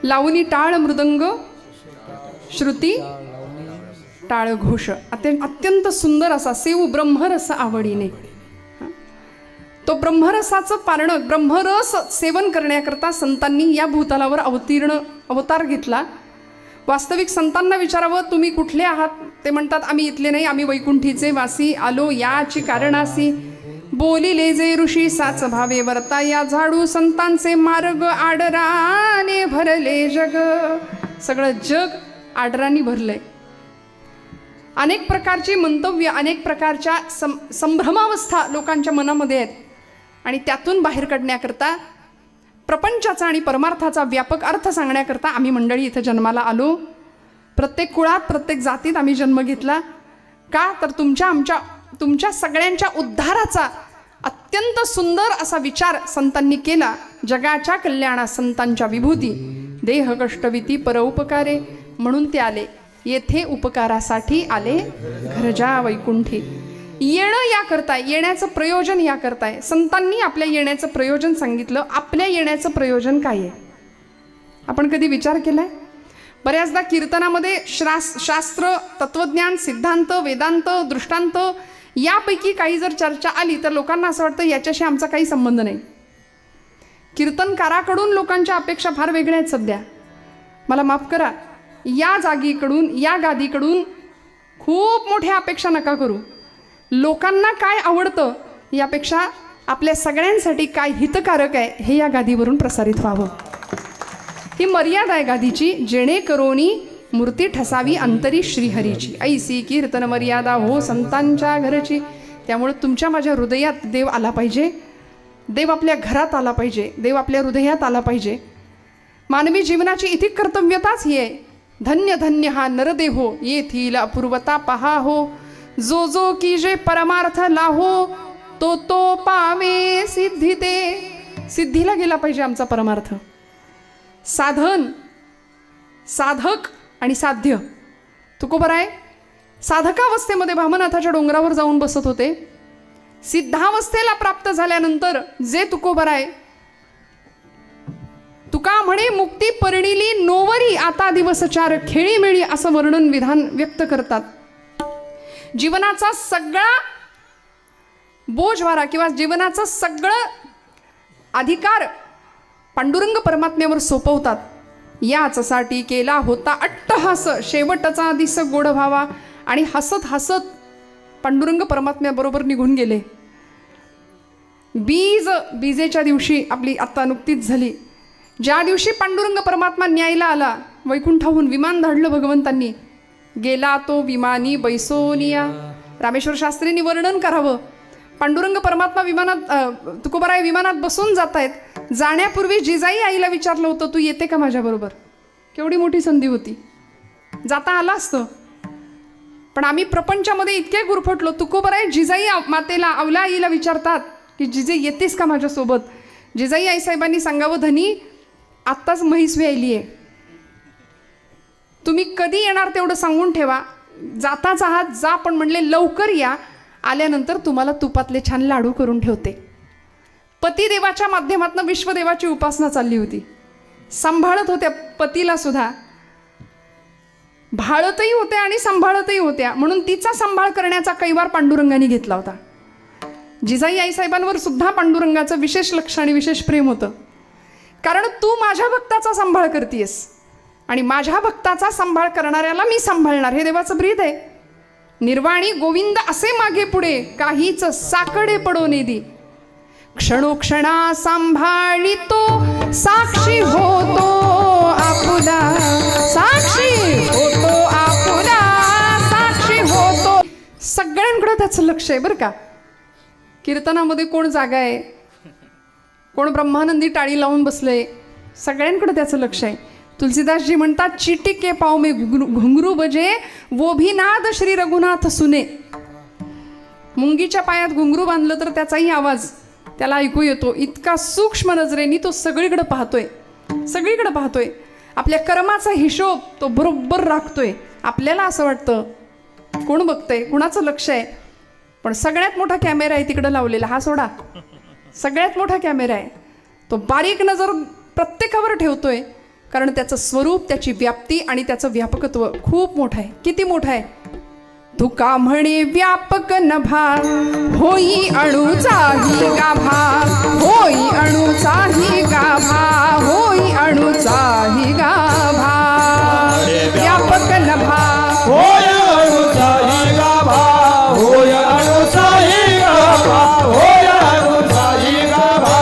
लावणी टाळ मृदंग श्रुती टाळ घोष, अत्यंत सुंदर असा सेव ब्रह्मरस आवडीने. तो ब्रह्मरसाचं पारणं, ब्रह्मरस सेवन करण्याकरता संतांनी या भूतलावर अवतार घेतला. वास्तविक संतांना विचारावं, तुम्ही कुठले आहात? ते म्हणतात, आम्ही इथले नाही, आम्ही वैकुंठीचे वासी, आलो याची कारणासी. बोलिले जे ऋषी साच भावे वर्ता, या झाडू संतांचे मार्ग, आडराने भरले जग. सगळं जग आडरांनी भरलंय. अनेक प्रकारची मंतव्य, अनेक प्रकारच्या संभ्रमावस्था लोकांच्या मनामध्ये आहेत. आणि त्यातून बाहेर काढण्याकरता, प्रपंचाचा आणि परमार्थाचा व्यापक अर्थ सांगण्याकरता आम्ही मंडळी इथं जन्माला आलो. प्रत्येक कुळात, प्रत्येक जातीत आम्ही जन्म घेतला. का तर तुमच्या सगळ्यांच्या उद्धाराचा अत्यंत सुंदर असा विचार संतांनी केला. जगाच्या कल्याणास संतांच्या विभूती, देह कष्टविती परोपकारे. म्हणून ते आले, येथे उपकारासाठी आले घरजा वैकुंठी. येणं या करताय, येण्याचं प्रयोजन या करताय. संतांनी आपल्या येण्याचं प्रयोजन सांगितलं. आपल्या येण्याचं प्रयोजन काय आहे आपण कधी विचार केलाय? बऱ्याचदा कीर्तनामध्ये शास्त्र, तत्वज्ञान, सिद्धांत, वेदांत, दृष्टांत यापैकी काही जर चर्चा आली तर लोकांना असं वाटतं याच्याशी आमचा काही संबंध नाही. कीर्तनकाराकडून लोकांच्या अपेक्षा फार वेगळ्या आहेत सध्या. मला माफ करा, या जागीकडून, या गादीकडून खूप मोठ्या अपेक्षा नका करू. लोकांना काय आवडतं यापेक्षा आपल्या सगळ्यांसाठी काय हितकारक आहे हे या गादीवरून प्रसारित व्हावं. ही मर्यादा आहे गादीची. जेणेकरोनी मूर्ती ठसावी अंतरी श्रीहरीची, ऐसी कीर्तन मर्यादा हो संतांच्या घरची. त्यामुळे तुमच्या माझ्या हृदयात देव आला पाहिजे, देव आपल्या घरात आला पाहिजे, देव आपल्या हृदयात आला पाहिजे. मानवी जीवनाची इथे कर्तव्यताच ही आहे. धन्य धन्य हा नरदेहो, येथील अपूर्वता पहा हो. जो जो की जे परमार्थ लाहो, तो तो पावे सिद्धी ते. सिद्धीला गेला पाहिजे आमचा परमार्थ. साधन, साधक आणि साध्य. तुकोबर आहे, साधकावस्थेमध्ये भामनाथाच्या डोंगरावर जाऊन बसत होते. सिद्धावस्थेला प्राप्त झाल्यानंतर जे तुकोबर आहे, तुका म्हणे मुक्ती परिणिली नोवरी, आता दिवस चार खेळी मिळी, असं वर्णन विधान व्यक्त करतात. जीवनाचा सगळा बोजवारा किंवा जीवनाचं सगळं अधिकार पांडुरंग परमात्म्यावर सोपवतात. याचसाठी केला होता अट्टहास, शेवटचा दिस गोड व्हावा. आणि हसत हसत पांडुरंग परमात्म्याबरोबर निघून गेले. बीजेच्या दिवशी आपली आत्ता नुकतीच झाली. ज्या दिवशी पांडुरंग परमात्मा न्यायला आला, वैकुंठाहून विमान धाडलं भगवंतांनी. गेला तो विमानी बैसोनिया. रामेश्वर शास्त्रींनी वर्णन करावं. पांडुरंग परमात्मा विमानात, तुकोबाराय विमानात बसून जात आहेत. जाण्यापूर्वी जिजाई आईला विचारलं होतं, तू येते का माझ्याबरोबर? केवढी मोठी संधी होती, जाता आला असतं. पण आम्ही प्रपंचामध्ये इतके गुरफटलो. तुकोबाराय जिजाई मातेला, अवला आईला विचारतात की जिजे येतेस का माझ्यासोबत? जिजाई आईसाहेबांनी सांगावं, धनी आत्ताच म्हैस व्यायली आहे, तुम्ही कधी येणार तेवढं सांगून ठेवा. जाताच आहात जा, पण म्हणले लवकर या, आल्यानंतर तुम्हाला तुपातले छान लाडू करून ठेवते. पतिदेवाच्या माध्यमातून विश्वदेवाची उपासना चालली होती. सांभाळत होत्या पतीला सुद्धा, भाळतही होत्या आणि सांभाळतही होत्या. म्हणून तिचा सांभाळ करण्याचा कैवार पांडुरंगाने घेतला होता. जिजाई आईसाहेबांवर सुद्धा पांडुरंगाचं विशेष लक्ष आणि विशेष प्रेम होतं. कारण तू माझ्या भक्ताचा सांभाळ करतीयस आणि माझ्या भक्ताचा सांभाळ करणाऱ्याला मी सांभाळणार, हे देवाचं ब्रीद आहे. निर्वाणी गोविंद असे मागे पुढे, काहीच साकडे पडो नेदी. क्षणोक्षणा सांभाळितो, साक्षी होतो आपुला, साक्षी होतो आपुला, साक्षी होतो. सगळ्यांकडे त्याचं लक्ष आहे बरं का. कीर्तनामध्ये कोण जागा आहे, कोण ब्रह्मानंदी टाळी लावून बसले, सगळ्यांकडे त्याचं लक्ष आहे. तुलसीदासजी म्हणतात, चीटी के पाव में घुंगरू बजे, वो भी नाद श्री रघुनाथ सुने. मुंगीच्या पायात घुंगरू बांधलं तर त्याचाही आवाज त्याला ऐकू येतो. इतका सूक्ष्म नजरेने तो सगळीकडे पाहतोय, सगळीकडे पाहतोय. आपल्या कर्माचा हिशोब तो बरोबर राखतोय. आपल्याला असं वाटतं कोण बघतंय, कुणाचं लक्ष आहे, पण सगळ्यात मोठा कॅमेरा आहे तिकडे लावलेला, हा सोडा. सगळ्यात मोठा कॅमेरा आहे तो, बारीक नजर प्रत्येकावर ठेवतोय. कारण त्याचं स्वरूप, त्याची व्याप्ती आणि त्याचं व्यापकत्व खूप मोठं आहे. किती मोठं आहे? तुका म्हणे व्यापक नभा, होई अणुचाही गाभा, होई अणुचाही गाभा, होई अणुचाही गाभा. व्यापक नभा, होय अणुचाही गाभा, होय अणुचाही गाभा, होय अणुचाही गाभा.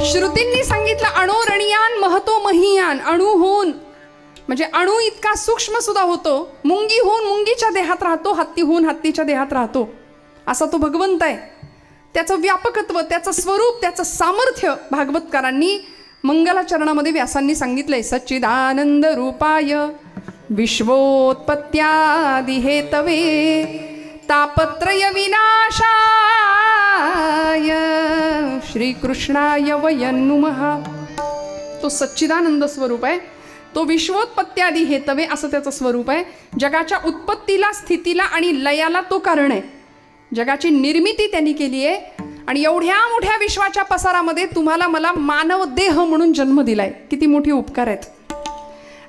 श्रुतींनी सांगितलं अणोरणीयान महतो महीयान. अणू होऊन म्हणजे अणू इतका सूक्ष्म सुद्धा होतो. मुंगी होऊन मुंगीच्या देहात राहतो, हत्ती होऊन हत्तीच्या देहात राहतो. असा तो भगवंत आहे. त्याचं व्यापकत्व, त्याचं स्वरूप, त्याचं सामर्थ्य भागवतकारांनी मंगलाचरणामध्ये व्यासांनी सांगितलंय. सच्चिदानंद रूपाय विश्वोत्पत्त्यादि हेतवे तापत्रय विनाशाय श्रीकृष्णाय वयं नुमः. तो सच्चिदानंद स्वरूप आहे. तो विश्वोत्पत्त्यादि हेतवे असं त्याचं स्वरूप आहे. जगाच्या उत्पत्तीला, स्थितीला आणि लयाला तो कारण आहे. जगाची निर्मिती त्यांनी केली आहे आणि एवढ्या मोठ्या विश्वाच्या पसारामध्ये तुम्हाला मला मानव देह म्हणून जन्म दिलाय. किती मोठी उपकार आहेत.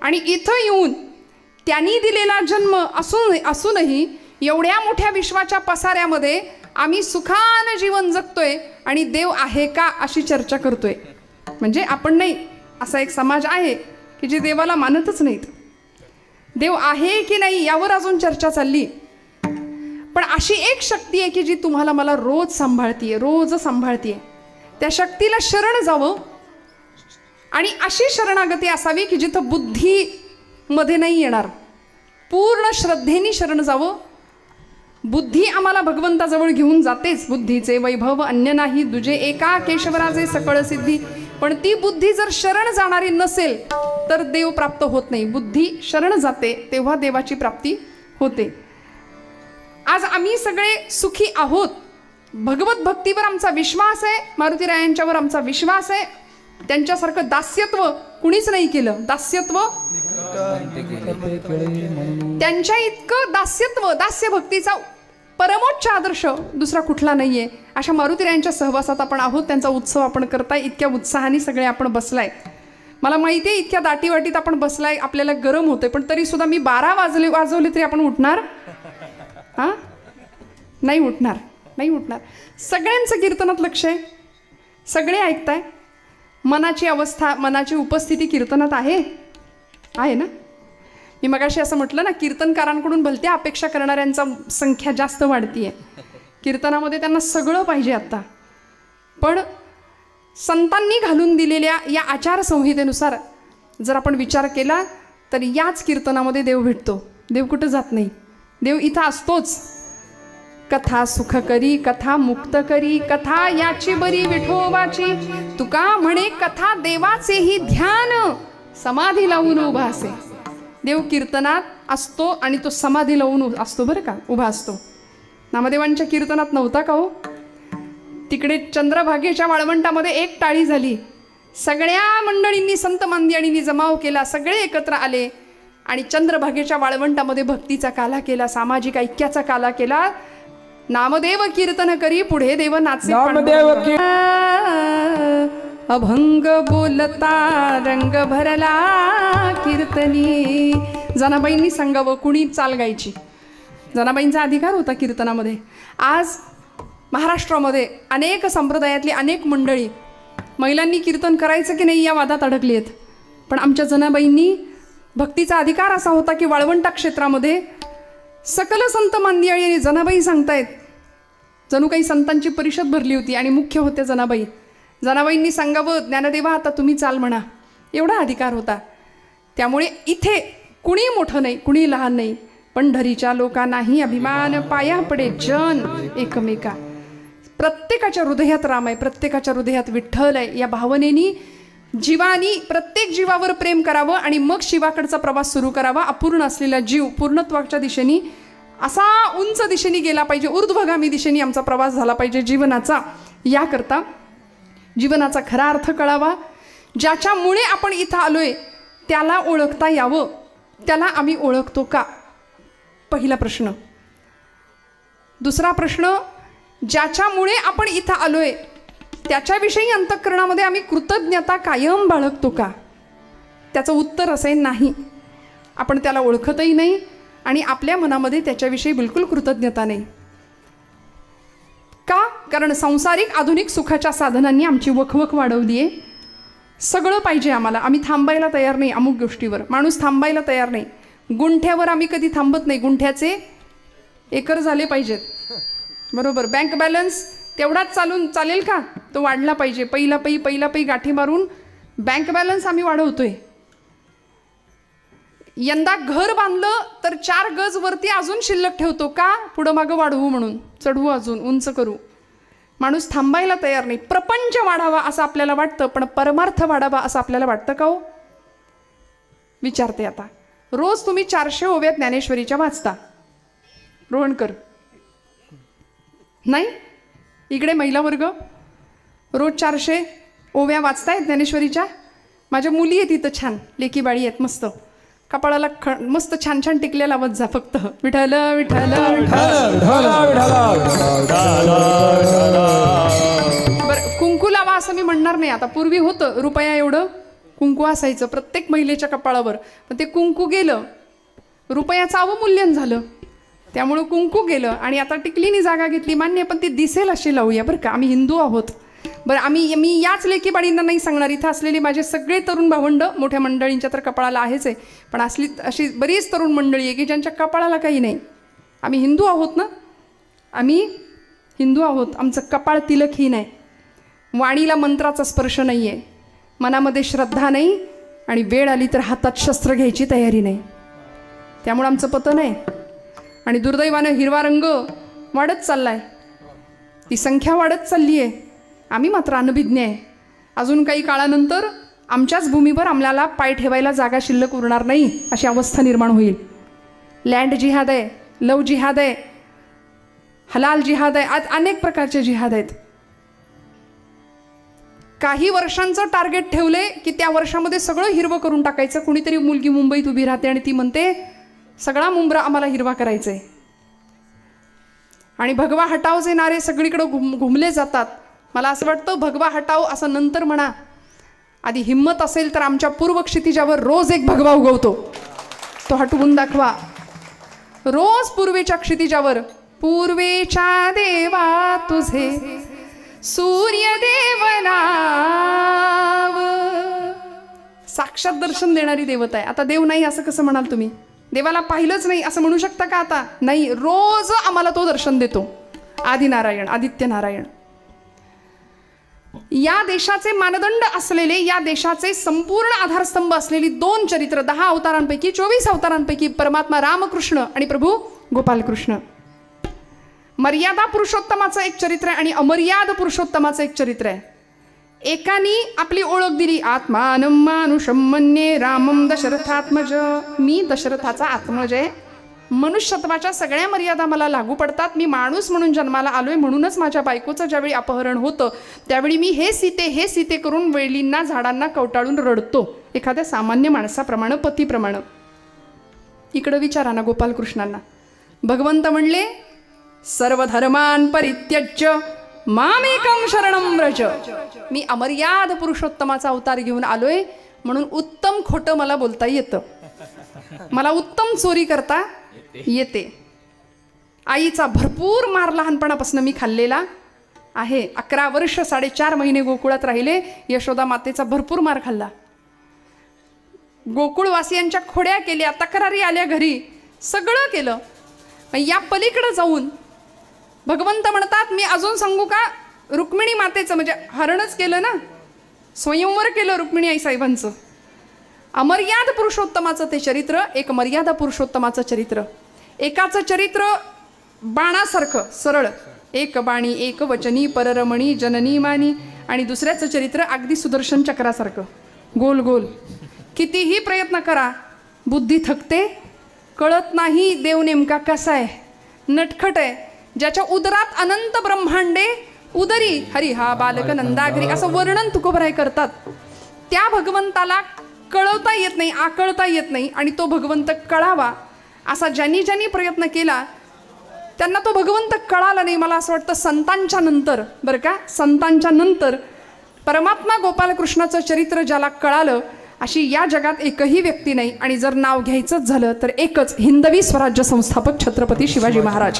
आणि इथं येऊन त्यांनी दिलेला जन्म असूनही एवढ्या मोठ्या विश्वाच्या पसाऱ्यामध्ये आम्ही सुखानं जीवन जगतोय आणि देव आहे का अशी चर्चा करतोय. म्हणजे आपण नाही, असा एक समाज आहे की जे देवाला मानतच नाहीत. देव आहे की नाही यावर अजून चर्चा चालली. पण अशी एक शक्ती आहे की जी तुम्हाला मला रोज सांभाळतीये, रोज सांभाळतीये. त्या शक्तीला शरण जावं आणि अशी शरणागती असावी की जिथं बुद्धीमध्ये नाही येणार. पूर्ण श्रद्धेने शरण जावं. बुद्धी आम्हाला भगवंताजवळ घेऊन जातेच. बुद्धीचे वैभव अन्य नाही दुजे, एका केशवराजे सकळ सिद्धी. पण ती बुद्धी जर शरण जाणारी नसेल तर देव प्राप्त होत नाही. बुद्धी शरण जाते तेव्हा देवाची प्राप्ती होते. आज आम्ही सगळे सुखी आहोत. भगवत भक्तीवर आमचा विश्वास आहे. मारुतीरायांच्यावर आमचा विश्वास आहे. त्यांच्यासारखं दास्यत्व कुणीच नाही केलं. दास्यत्व त्यांच्या इतकं दास्यत्व, दास्य भक्तीचा परमोच्च आदर्श दुसरा कुठला नाहीये. अशा मारुतीरायांच्या सहवासात आपण आहोत. त्यांचा उत्सव आपण करताय. इतक्या उत्साहाने सगळे आपण बसलाय. मला माहिती आहे इतक्या दाटीवाटीत आपण बसलाय, आपल्याला गरम होतंय. पण तरी सुद्धा मी 12 वाजवले तरी आपण उठणार? हां, नाही उठणार, नाही उठणार. सगळ्यांचं कीर्तनात लक्ष आहे. सगळे ऐकताय. मनाची अवस्था, मनाची उपस्थिती कीर्तनात आहे ना. मी मगाशी असं म्हटलं ना, कीर्तनकारांकडून भलत्या अपेक्षा करणाऱ्यांचा संख्या जास्त वाढतीये. कीर्तनामध्ये त्यांना सगळं पाहिजे आत्ता. पण संतांनी घालून दिलेल्या या आचारसंहितेनुसार जर आपण विचार केला तर याच कीर्तनामध्ये देव भेटतो. देव कुठं जात नाही. देव इथं असतोच. कथा सुख करी, कथा मुक्त करी, कथा याची बरी विठोबाची. तुका म्हणे कथा देवाचेही ध्यान, समाधी लावून उभा असे. देव कीर्तनात असतो आणि तो समाधी लावून असतो बरं का, उभा असतो. नामदेवांच्या कीर्तनात नव्हता का हो? तिकडे चंद्रभागेच्या वाळवंटामध्ये एक टाळी झाली. सगळ्या मंडळींनी, संत मांदियाळींनी जमाव केला. सगळे एकत्र आले आणि चंद्रभागेच्या वाळवंटामध्ये भक्तीचा काला केला, सामाजिक ऐक्याचा काला केला. नामदेव कीर्तन करी पुढे देव नाचे. नामदेव अभंग बोलता रंग भरला कीर्तनी. जनाबाईंनी सांगावं, कुणी चाल गायची. जनाबाईंचा अधिकार होता कीर्तनामध्ये. आज महाराष्ट्रामध्ये अनेक संप्रदायातली अनेक मंडळी महिलांनी कीर्तन करायचं की नाही या वादात अडकली आहेत. पण आमच्या जनाबाईंनी भक्तीचा अधिकार असा होता की वाळवंटा क्षेत्रामध्ये सकल संत मांदियाळी आणि जनाबाई सांगतायत. जणू काही संतांची परिषद भरली होती आणि मुख्य होत्या जनाबाई. जनाबाईंनी सांगावं, ज्ञानदेवा आता तुम्ही चाल म्हणा. एवढा अधिकार होता. त्यामुळे इथे कुणी मोठं नाही, कुणी लहान नाही. पंढरीच्या लोकांनाही अभिमान, पाया पडे जन एकमेका. प्रत्येकाच्या हृदयात राम आहे, प्रत्येकाच्या हृदयात विठ्ठल आहे. या भावनेनी जीवानी प्रत्येक जीवावर प्रेम करावं आणि मग शिवाकडचा प्रवास सुरू करावा. अपूर्ण असलेला जीव पूर्णत्वाच्या दिशेने असा उंच दिशेने गेला पाहिजे. ऊर्ध्वगामी दिशेने आमचा प्रवास झाला पाहिजे जीवनाचा. याकरता जीवनाचा खरा अर्थ कळावा. ज्याच्यामुळे आपण इथं आलोय त्याला ओळखता यावं. त्याला आम्ही ओळखतो का? पहिला प्रश्न. दुसरा प्रश्न, ज्याच्यामुळे आपण इथं आलोय त्याच्याविषयी अंतःकरणामध्ये आम्ही कृतज्ञता कायम बाळगतो का? त्याचं उत्तर असेल नाही. आपण त्याला ओळखतही नाही आणि आपल्या मनामध्ये त्याच्याविषयी बिलकुल कृतज्ञता नाही. का? कारण सांसारिक आधुनिक सुखाच्या साधनांनी आमची वखवख वाढवली आहे. सगळं पाहिजे आम्हाला, आम्ही थांबायला तयार नाही. अमुक गोष्टीवर माणूस थांबायला तयार नाही. गुंठ्यावर आम्ही कधी थांबत नाही. गुंठ्याचे एकर झाले पाहिजेत, बरोबर. बँक बॅलन्स तेवढाच चालेल का? तो वाढला पाहिजे. पहिला पै गाठी मारून बँक बॅलन्स आम्ही वाढवतोय. यंदा घर बांधलं तर 4 गज वरती अजून शिल्लक ठेवतो का? पुढं मागं वाढवू म्हणून, चढवू, अजून उंच करू. माणूस थांबायला तयार नाही. प्रपंच वाढावा असं आपल्याला वाटतं, पण परमार्थ वाढावा असं आपल्याला वाटतं का हो? विचारते आता. रोज तुम्ही 400 ओव्या ज्ञानेश्वरीच्या वाचता, रोहणकर? नाही? इकडे महिला वर्ग रोज 400 ओव्या वाचतायत ज्ञानेश्वरीच्या? माझ्या मुली आहेत इथं, छान लेकी बाळी आहेत, मस्त कपाळाला मस्त छान छान टिकल्या लावत जा फक्त. विठ्ठल विठ्ठल बरं, कुंकू लावा असं मी म्हणणार नाही. आता पूर्वी होतं रुपया एवढं कुंकू असायचं प्रत्येक महिलेच्या कपाळावर, पण ते कुंकू गेलं, रुपयाचं अवमूल्यन झालं, त्यामुळं कुंकू गेलं आणि आता टिकलीनी जागा घेतली. मान्य, पण ती दिसेल अशी लावूया बरं का. आम्ही हिंदू आहोत. बरं, मी याच लेकीबाळींना नाही सांगणार, इथं असलेले माझे सगळे तरुण भावंड, मोठ्या मंडळींच्या तर कपाळाला आहेच आहे, पण अशी बरीच तरुण मंडळी आहे की ज्यांच्या कपाळाला काही नाही. आम्ही हिंदू आहोत ना, आम्ही हिंदू आहोत. आमचं कपाळ तिलकहीन आहे. वाणीला मंत्राचा स्पर्श नाही आहे, मनामध्ये श्रद्धा नाही आणि वेळ आली तर हातात शस्त्र घ्यायची तयारी नाही. त्यामुळं आमचं पतन आहे. आणि दुर्दैवानं हिरवा रंग वाढत चाललाय, ती संख्या वाढत चालली आहे. आम्ही मात्र अनभिज्ञ आहे. अजून काही काळानंतर आमच्याच भूमीवर आम्हाला पाय ठेवायला जागा शिल्लक उरणार नाही, अशी अवस्था निर्माण होईल. लँड जिहाद आहे, लव जिहाद आहे, हलाल जिहाद आहे, आज अनेक प्रकारचे जिहाद आहेत. काही वर्षांचं टार्गेट ठेवले की त्या वर्षामध्ये सगळं हिरवं करून टाकायचं. कुणीतरी मुलगी मुंबईत उभी राहते आणि ती म्हणते सगळा मुंब्रा आम्हाला हिरवा करायचा आहे. आणि भगवा हटावचे नारे सगळीकडे घुमले जातात. मला असं वाटतं भगवा हटाव असं नंतर म्हणा, आधी हिम्मत असेल तर आमच्या पूर्व क्षितिजावर रोज एक भगवा उगवतो, तो हटवून दाखवा. रोज पूर्वेच्या क्षितिजावर, पूर्वेच्या देवा तुझे सूर्यदेव नाव, साक्षात दर्शन देणारी देवता आहे. आता देव नाही असं कसं म्हणाल तुम्ही? देवाला पाहिलंच नाही असं म्हणू शकता का आता? नाही, रोज आम्हाला तो दर्शन देतो. आदिनारायण, आदित्य नारायण. या देशाचे मानदंड असलेले, या देशाचे संपूर्ण आधारस्तंभ असलेली 2 चरित्र, 10 अवतारांपैकी 24 अवतारांपैकी परमात्मा रामकृष्ण आणि प्रभू गोपालकृष्ण. मर्यादा पुरुषोत्तमाचं एक चरित्र आहे आणि अमर्याद पुरुषोत्तमाचं एक चरित्र आहे. एकानी आपली ओळख दिली, आत्मानं मानुषं मन्ये रामं दशरथात्मज. मी दशरथाचा आत्मज आहे. मनुष्यत्वाच्या सगळ्या मर्यादा मला लागू पडतात. मी माणूस म्हणून जन्माला आलोय, म्हणूनच माझ्या बायकोचं ज्यावेळी अपहरण होतं त्यावेळी मी हे सीते करून वेलींना झाडांना कवटाळून रडतो, एखाद्या सामान्य माणसाप्रमाणे, पतीप्रमाणे. इकडं विचारा ना गोपालकृष्णांना. भगवंत म्हणले सर्व धर्मान परित्यज्य मामेकं शरणं व्रज. मी अमर्याद पुरुषोत्तमाचा अवतार घेऊन आलोय, म्हणून उत्तम खोटं मला बोलता येतं, मला उत्तम चोरी करता येते. आईचा भरपूर मार लहानपणापासून मी खाल्लेला आहे. 11 वर्ष 4.5 महिने गोकुळात राहिले. यशोदा मातेचा भरपूर मार खाल्ला. गोकुळवासियांच्या खोड्या केल्या, तक्रारी आल्या घरी, सगळं केलं. या पलीकडे जाऊन भगवंत म्हणतात, मी अजून सांगू का? रुक्मिणी मातेचं म्हणजे हरणच केलं ना, स्वयंवर केलं रुक्मिणी आई साहेबांचं. अमर्याद पुरुषोत्तमाचं ते चरित्र, एक मर्यादा पुरुषोत्तमाचं चरित्र. एकाचं चरित्र बाणासारखं सरळ, एक बाणी एक वचनी पररमणी जननी मानी, आणि दुसऱ्याचं चरित्र अगदी सुदर्शन चक्रासारखं गोल गोल. कितीही प्रयत्न करा बुद्धी थकते, कळत नाही देव नेमका कसा आहे, नटखट आहे. ज्याच्या उदरात अनंत ब्रह्मांडे उदरी हरी हा बालक नंदागिरी असं वर्णन तुकोबराय करतात. त्या भगवंताला कळवता येत नाही, आकळता येत नाही, आणि तो भगवंत कळावा असा ज्यांनी ज्यांनी प्रयत्न केला त्यांना तो भगवंत कळाला नाही. मला असं वाटतं संतांच्या नंतर, बरं का, संतांच्या नंतर परमात्मा गोपालकृष्णाचं चरित्र ज्याला कळालं अशी या जगात एकही व्यक्ती नाही. आणि जर नाव घ्यायचंच झालं तर एकच, हिंदवी स्वराज्य संस्थापक छत्रपती शिवाजी महाराज.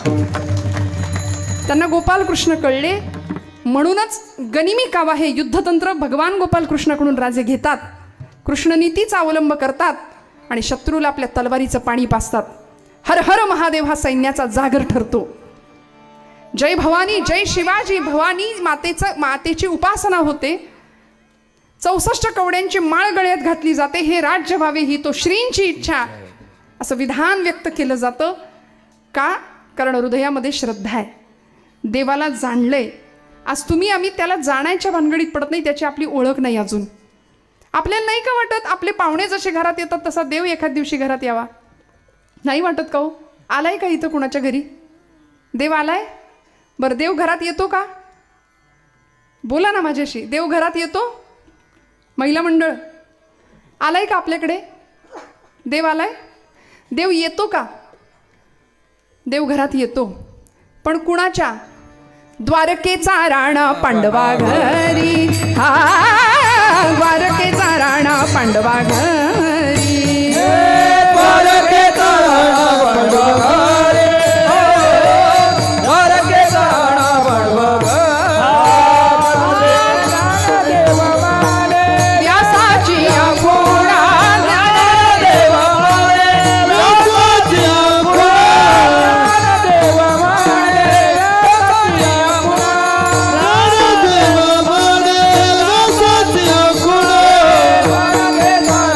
त्यांना गोपालकृष्ण कळले. म्हणूनच गनिमी कावा हे युद्धतंत्र भगवान गोपालकृष्णाकडून राजे घेतात, कृष्णनीतीचा अवलंब करतात आणि शत्रूला आपल्या तलवारीचं पाणी पाजतात. हर हर महादेव हा सैन्याचा जागर ठरतो. जय भवानी, जय शिवाजी. भवानी मातेची उपासना होते. 64 कवड्यांची माळ गळ्यात घातली जाते. हे राज्य व्हावे ही तो श्रींची इच्छा, असं विधान व्यक्त केलं जातं. का? कारण हृदयामध्ये श्रद्धा आहे. देवाला जाणलंय. आज तुम्ही आम्ही त्याला जाण्याच्या भानगडीत पडत नाही, त्याची आपली ओळख नाही अजून. आपल्याला नाही का वाटत आपले पाहुणे जसे घरात येतात तसा देव एखाद दिवशी घरात यावा? नाही वाटत का हो? आलाय का इथं कुणाच्या घरी देव आलाय? बरं, देव घरात येतो का? बोला ना माझ्याशी. देव घरात येतो? महिला मंडळ आलाय का आपल्याकडे? देव आलाय? देव येतो का? देव घरात येतो, पण कुणाच्या? द्वारकेचा राणा पांडवा घरी, हा द्वारकेचा राणा पांडवा घरी, द्वारकेचा राणा पांडवा घरी, द्वारकेचा राणा पांडवा घरी, व्यासाची घोडा ज्ञानदेव माने, व्यासाची घोडा ज्ञानदेव माने,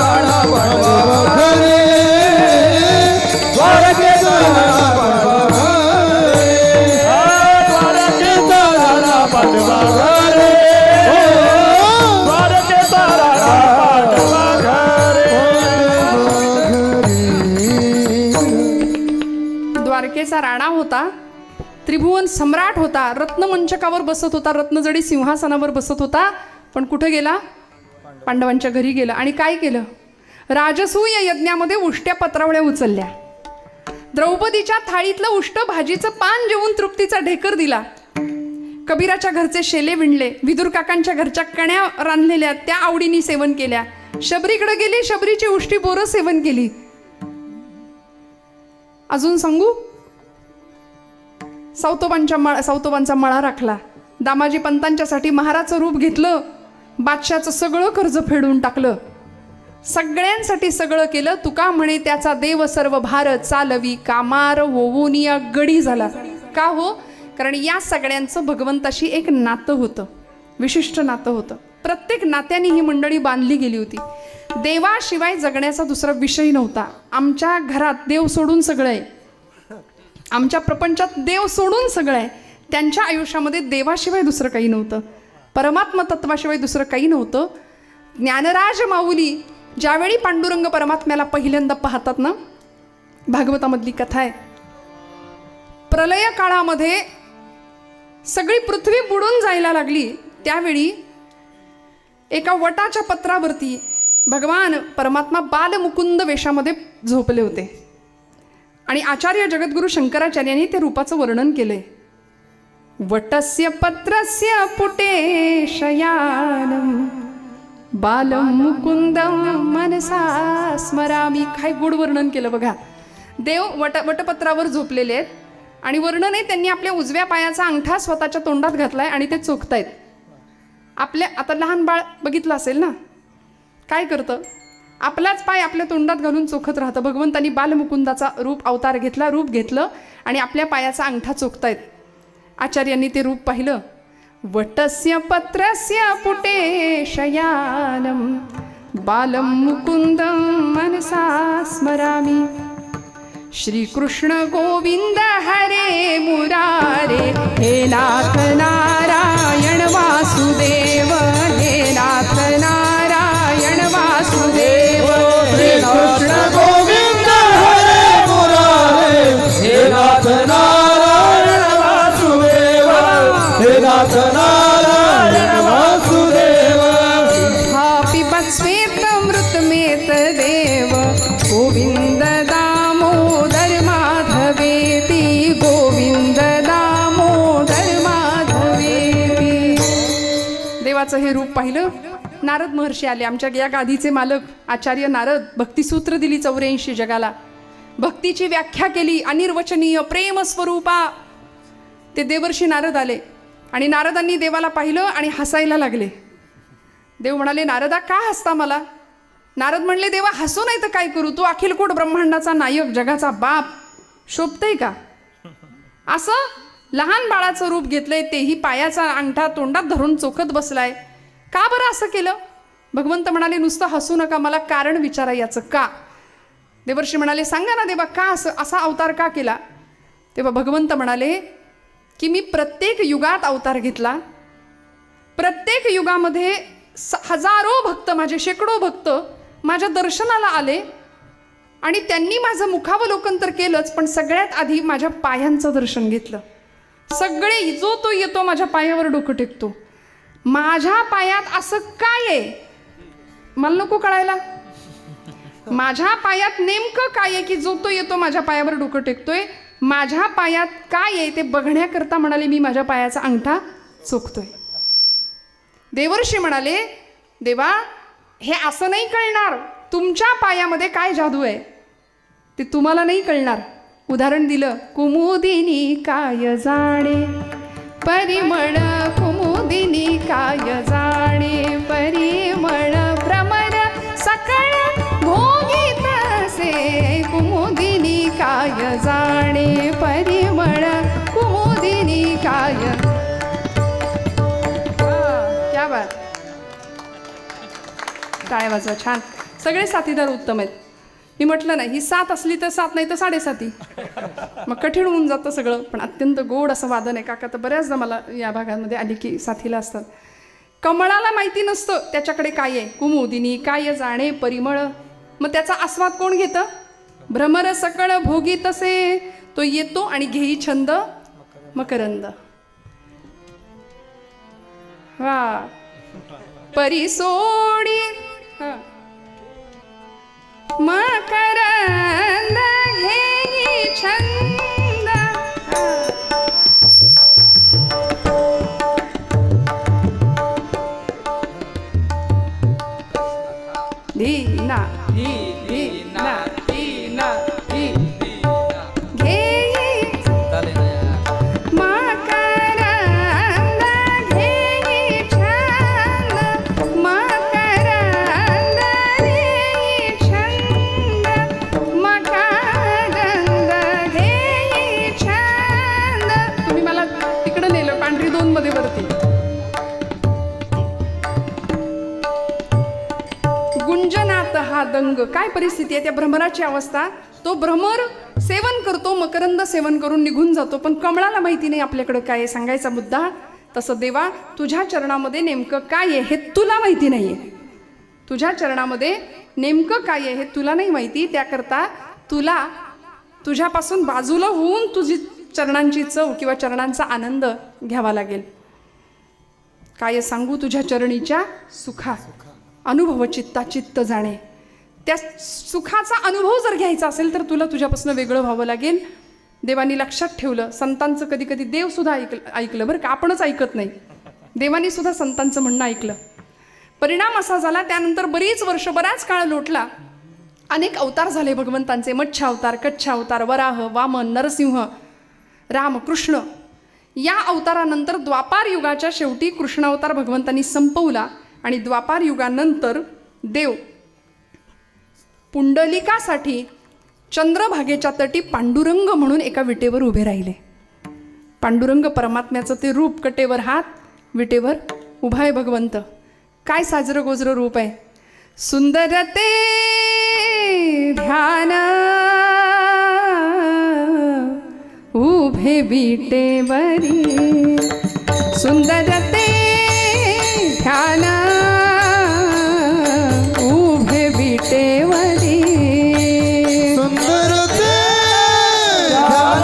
द्वारकेचा राणा होता, त्रिभुवन सम्राट होता, रत्नमंचकावर बसत होता, रत्नजडी सिंहासनावर बसत होता. पण कुठं गेला? पांडवांच्या घरी गेला. आणि काय केलं? राजसूय यज्ञामध्ये उष्ट्या पत्रावळ्या उचलल्या. द्रौपदीच्या थाळीतलं उष्ट भाजीचं पान जेवून तृप्तीचा ढेकर दिला. कबीराच्या घरचे शेले विणले, विदुर काकांच्या घरच्या कण्या रांधलेल्या त्या आवडीने सेवन केल्या. शबरीकडे गेली, शबरीची उष्टी बोरं सेवन केली. अजून सांगू? सावतोबांचा मळा राखला. दामाजी पंतांच्यासाठी महाराचं रूप घेतलं. बादशाचं सगळं कर्ज फेडून टाकलं. सगळ्यांसाठी सगळं केलं. तुका म्हणे त्याचा देव सर्व भार चालवी, कामार होऊन या गडी झाला. का हो? कारण या सगळ्यांचं भगवंताशी एक नातं होतं, विशिष्ट नातं होतं. प्रत्येक नात्याने ही मंडळी बांधली गेली होती. देवाशिवाय जगण्याचा दुसरा विषय नव्हता. आमच्या घरात देव सोडून सगळं आहे, आमच्या प्रपंचात देव सोडून सगळं आहे. त्यांच्या आयुष्यामध्ये देवाशिवाय दुसरं काही नव्हतं, परमात्मा तत्वाशिवाय दुसरं काही नव्हतं. ज्ञानराज माऊली ज्यावेळी पांडुरंग परमात्म्याला पहिल्यांदा पाहतात ना, भागवतामधली कथा आहे. प्रलय काळामध्ये सगळी पृथ्वी बुडून जायला लागली. त्यावेळी एका वटाच्या पत्रावरती भगवान परमात्मा बालमुकुंद वेशामध्ये झोपले होते. आणि आचार्य जगद्गुरु शंकराचार्यांनी ते रूपाचं वर्णन केलंय. वटस्य पत्रस्य पुटे शयानम बालम मुकुंदम मनसा स्मरामी. काय गोड वर्णन केलं बघा. देव वटपत्रावर झोपलेले आहेत आणि वर्णन आहे त्यांनी आपल्या उजव्या पायाचा अंगठा स्वतःच्या तोंडात घातलाय आणि ते चोखतायत. आपल्या आता लहान बाळ बघितलं असेल ना, काय करतं? आपलाच पाय आपल्या तोंडात घालून चोखत राहतं. भगवंतांनी बालमुकुंदाचा अवतार घेतला, रूप घेतलं आणि आपल्या पायाचा अंगठा चोखतायत. आचार्यांनी ते रूप पाहिलं. वटस्य पत्रस्य पुटे शयानम बालम मुकुंदम मनसा स्मरामी. श्रीकृष्ण गोविंद हरे मुरारे, हे नाथ नारायण वासुदेव, हे नाथ नारायण वासुदेव. कृष्ण गोविंद हरे मुरारे, हे नाथ नारायण वासुदेव, हे नाथ नारायण वासुदेव. हा पिबत श्वेतमृतमेत देव, गोविंद दामोदर माधवेती, गोविंद हे रूप पाहिलं. नारद महर्षी आले, आमच्या या गादीचे मालक आचार्य नारद. भक्तिसूत्र दिली 84 जगाला, भक्तीची व्याख्या केली, अनिर्वचनीय प्रेम स्वरूपा. ते देवर्षी नारद आले आणि नारदांनी देवाला पाहिलं आणि हसायला लागले. देव म्हणाले, नारदा का हसता मला? नारद म्हणले, देवा हसू नाही तर काय करू, तू अखिलकोट ब्रह्मांडाचा नायक, जगाचा बाप, शोभतय का? असं लहान बाळाचं रूप घेतलंय, तेही पायाचा अंगठा तोंडात धरून चोखत बसलाय, का बरं असं केलं? भगवंत म्हणाले, नुसतं हसू नका, मला कारण विचारा याचं का. देवर्षी म्हणाले, सांगा ना देवा, का असा अवतार का केला? तेव्हा भगवंत म्हणाले की मी प्रत्येक युगात अवतार घेतला, प्रत्येक युगामध्ये हजारो भक्त, माझे शेकडो भक्त माझ्या दर्शनाला आले आणि त्यांनी माझं मुखावलोकन तर केलंच, पण सगळ्यात आधी माझ्या पायांचं दर्शन घेतलं. सगळे जो तो येतो माझ्या पायावर डोकं टेकतो. माझ्या पायात असं काय आहे मला नको कळायला. माझ्या पायात नेमकं काय आहे की जो तो येतो माझ्या पायावर डोकं टेकतोय? माझ्या पायात काय आहे ते बघण्याकरता म्हणाले मी माझ्या पायाचा अंगठा चोखतोय. देवर्षी म्हणाले, देवा हे असं नाही कळणार, तुमच्या पायामध्ये काय जादू आहे ते तुम्हाला नाही कळणार. उदाहरण दिलं, कुमुदिनी काय जाणे परिमळ, कुमुदिनी काय जाणे परिमळ, भ्रमर सकळ भोगीत असे, कुमुदिनी काय जाणे परिमळ, कुमुदिनी काय. क्या बात, टाळ्या वाजवा, छान. सगळे साथीदार उत्तम आहेत. मी म्हटलं नाही, ही 7 असली तर 7 नाही तर 7.5, मग कठीण होऊन जातं सगळं. पण अत्यंत गोड असं वादन आहे. काका तर बऱ्याचदा मला या भागांमध्ये आली की साथीला असतात. कमळाला माहिती नसतं त्याच्याकडे काय आहे, कुमुदिनी काय जाणे परिमळ, मग त्याचा आस्वाद कोण घेतं? भ्रमर सकळ भोगी तसे, तो येतो आणि घेई छंद मकरंद. वा, परी सोडी मकरंद घेई छंद. दीना दीना दीना घेई मकरंद घेई छंद, मकरंद घेई छंद, मकरंद घेई छंद. तुम्ही मला तिकडं नेलं पांढरी 2 मध्ये वरती. गुंजनात हा दंग, काय परिस्थिती आहे त्या भ्रमराची अवस्था. तो भ्रमर सेवन करतो, मकरंद सेवन करून निघून जातो, पण कमळाला माहिती नाही आपल्याकडं काय आहे. सांगायचा मुद्दा तसं, देवा तुझ्या चरणामध्ये नेमकं काय आहे हे तुला माहिती नाही आहे. तुझ्या चरणामध्ये नेमकं काय आहे हे तुला नाही माहिती. त्याकरता तुला तुझ्यापासून बाजूला होऊन तुझी चरणांची चव किंवा चरणांचा आनंद घ्यावा लागेल. काय सांगू तुझ्या चरणीच्या सुखा, अनुभव चित्ता चित्त जाणे. त्या सुखाचा अनुभव जर घ्यायचा असेल तर तुला तुझ्यापासून वेगळं व्हावं लागेल. देवानी लक्षात ठेवलं, संतांचं कधी कधी देव सुद्धा ऐकलं बरं का, आपणच ऐकत नाही. देवानी सुद्धा संतांचं म्हणणं ऐकलं. परिणाम असा झाला, त्यानंतर बरीच वर्ष, बराच काळ लोटला. अनेक अवतार झाले भगवंतांचे. मत्स्य अवतार, कच्छ अवतार, वराह, वामन, नरसिंह, राम, कृष्ण. या अवतारानंतर द्वापार युगाच्या शेवटी कृष्ण अवतार भगवंतांनी संपवला आणि द्वापार युगानंतर देव पुंडलिकासाठी चंद्रभागेच्या तटी पांडुरंग म्हणून एका विटेवर उभे राहिले. पांडुरंग परमात्म्याचं ते रूप, कटेवर हात, विटेवर उभा आहे भगवंत. काय साजरं गोजरं रूप आहे. सुंदर ते ध्यान उभे विटेवरी, सुंदर ते ध्यान उभे विटेवरी, सुंदर ते ध्यान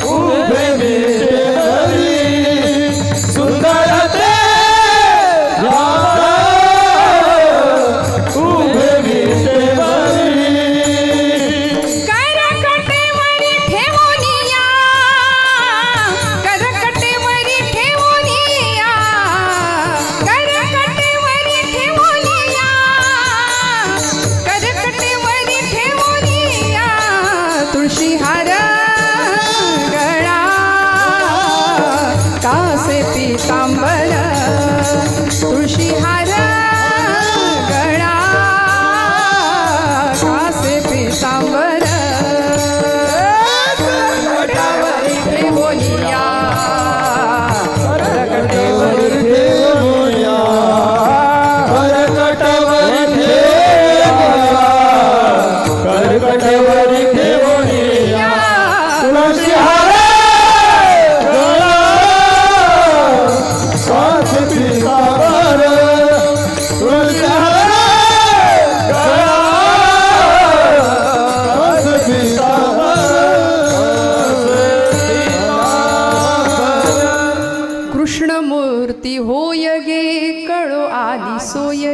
उभे विटेवरी, सुंदर ते ध्यान उभे विटेवरी. करकटेवरी ठेवूनिया, करकटेवरी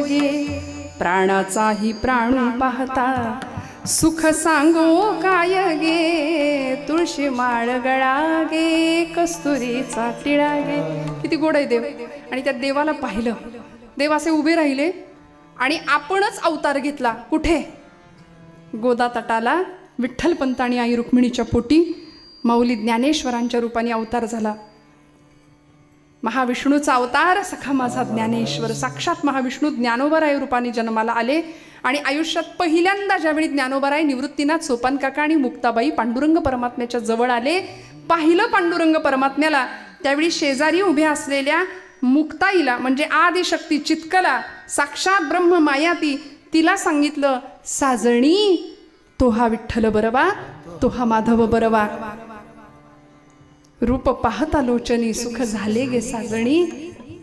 गे, प्राणाचाही प्राणू पाहता सुख सांगो काय गे, तुळशी माळ गळा गे, कस्तुरीचा टिळा गे. किती गोड आहे देव. आणि त्या देवाला पाहिलं, देव असे उभे राहिले आणि आपणच अवतार घेतला. कुठे? गोदा तटाला विठ्ठलपंत आणि आई रुक्मिणीच्या पोटी माऊली ज्ञानेश्वरांच्या रूपाने अवतार झाला. महाविष्णूचा अवतार सखा माझा ज्ञानेश्वर, साक्षात महाविष्णू ज्ञानोबाराय रूपाने जन्माला आले. आणि आयुष्यात पहिल्यांदा ज्यावेळी ज्ञानोबाराय, निवृत्तीनाथ, सोपान काका आणि मुक्ताबाई पांडुरंग परमात्म्याच्या जवळ आले, पाहिलं पांडुरंग परमात्म्याला, त्यावेळी शेजारी उभ्या असलेल्या मुक्ताईला म्हणजे आदिशक्ती चित्कला, साक्षात ब्रह्म मायाती, तिला सांगितलं, साजणी तो हा विठ्ठल बरवा, तो हा माधव बरवा. रूप पाहता लोचनी सुख झाले गे साजणी,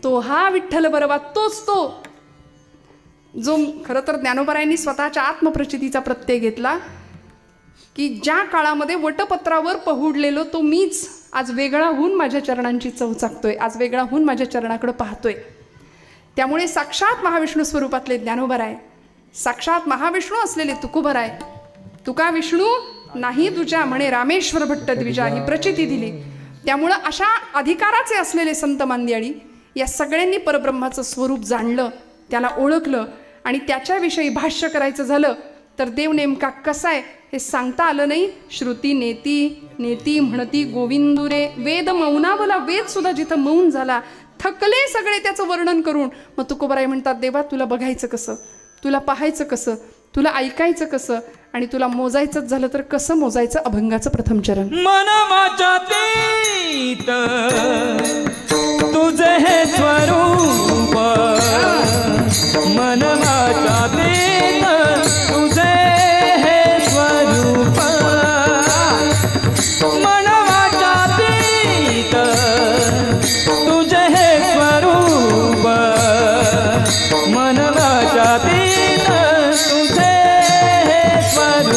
तो हा विठ्ठल बरवा, तोच तो जो खरं तर ज्ञानोबारायांनी स्वतःच्या आत्मप्रचितीचा प्रत्यय घेतला की ज्या काळामध्ये वटपत्रावर पहुडलेलो तो मीच आज वेगळा होऊन माझ्या चरणांची चव चाकतोय, आज वेगळा होऊन माझ्या चरणाकडे पाहतोय. त्यामुळे साक्षात महाविष्णू स्वरूपातले ज्ञानोबाराय, साक्षात महाविष्णू असलेले तुकोबाराय, तुका विष्णू नाही तुझ्या म्हणे रामेश्वर भट्ट द्विजा, ही प्रचिती दिली. त्यामुळं अशा अधिकाराचे असलेले संत मांदियाळी या सगळ्यांनी परब्रह्माचं स्वरूप जाणलं, त्याला ओळखलं. आणि त्याच्याविषयी भाष्य करायचं झालं तर देव नेमका कसा आहे हे सांगता आलं नाही. श्रुती नेती नेती म्हणती गोविंदुरे, वेद मौनावला, वेद सुद्धा जिथं मौन झाला, थकले सगळे त्याचं वर्णन करून. मग तुकोबाराय म्हणतात, देवा तुला बघायचं कसं, तुला पाहायचं कसं, तुला ऐकायचं कसं, आणि तुला मोजायचंच झालं तर कसं मोजायचं? अभंगाचं प्रथम चरण. मन वाचातीत तुझे हे स्वरूप, मन वाचातीत तुझे हे स्वरूप, मन वाचातीत तुझे हे स्वरूप, मन वाचातीत तुझे हे स्वरूप,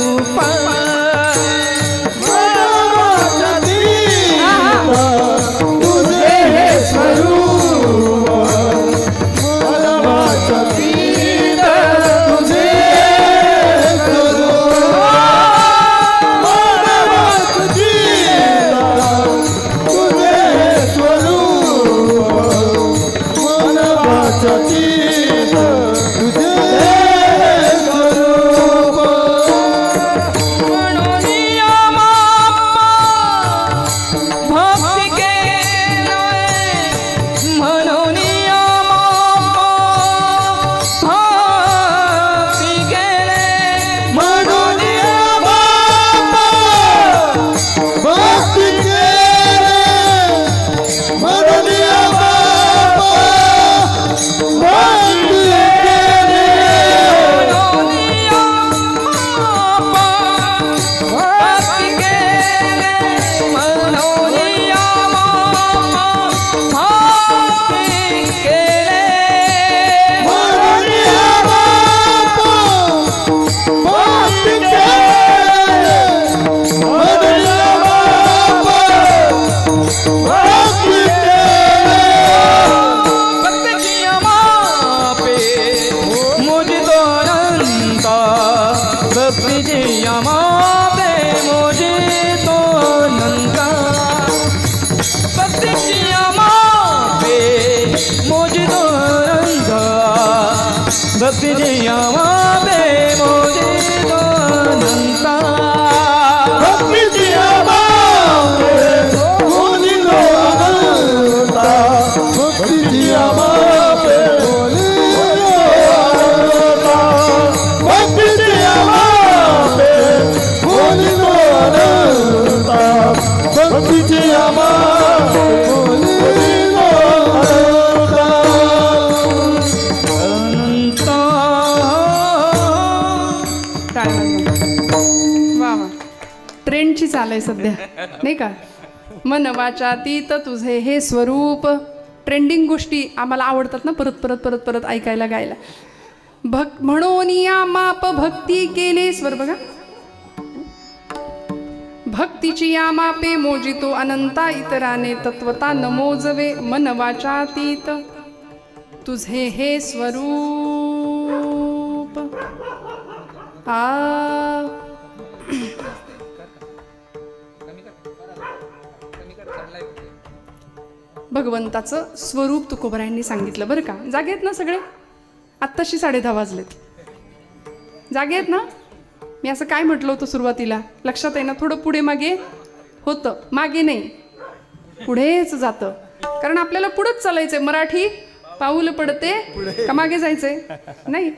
भक्ति जियावा बे मोजे तो अनंता, भक्ति जियावा बे मोजे तो अनंता, भक्ति जियावा बे मोजे तो अनंता, भक्ति जियावा बे मोजे तो अनंता, भक्ति जियावा ट्रेंडची चाल आहे सध्या नाही का. मन वाचातीत तुझे हे स्वरूप, ट्रेंडिंग गोष्टी आम्हाला आवडतात ना, परत परत परत परत ऐकायला गायला. म्हणून या माप भक्ती केले, स्वर बघा, भक्तीची या मापे मोजितो अनंता, इतराने तत्वता न मोजवे. मन वाचातीत तुझे हे स्वरूप, आ भगवंताचं स्वरूप तुकोबरायांनी सांगितलं बरं का. जागे आहेत ना सगळे? आत्ताशी 10:30 वाजलेत. जागे आहेत ना? मी असं काय म्हटलं होतं सुरुवातीला, लक्षात आहे ना? थोडं पुढे मागे होतं, मागे नाही, पुढेच जातं. कारण आपल्याला पुढंच चालायचंय. मराठी पाऊल पडते का मागे जायचंय? नाही.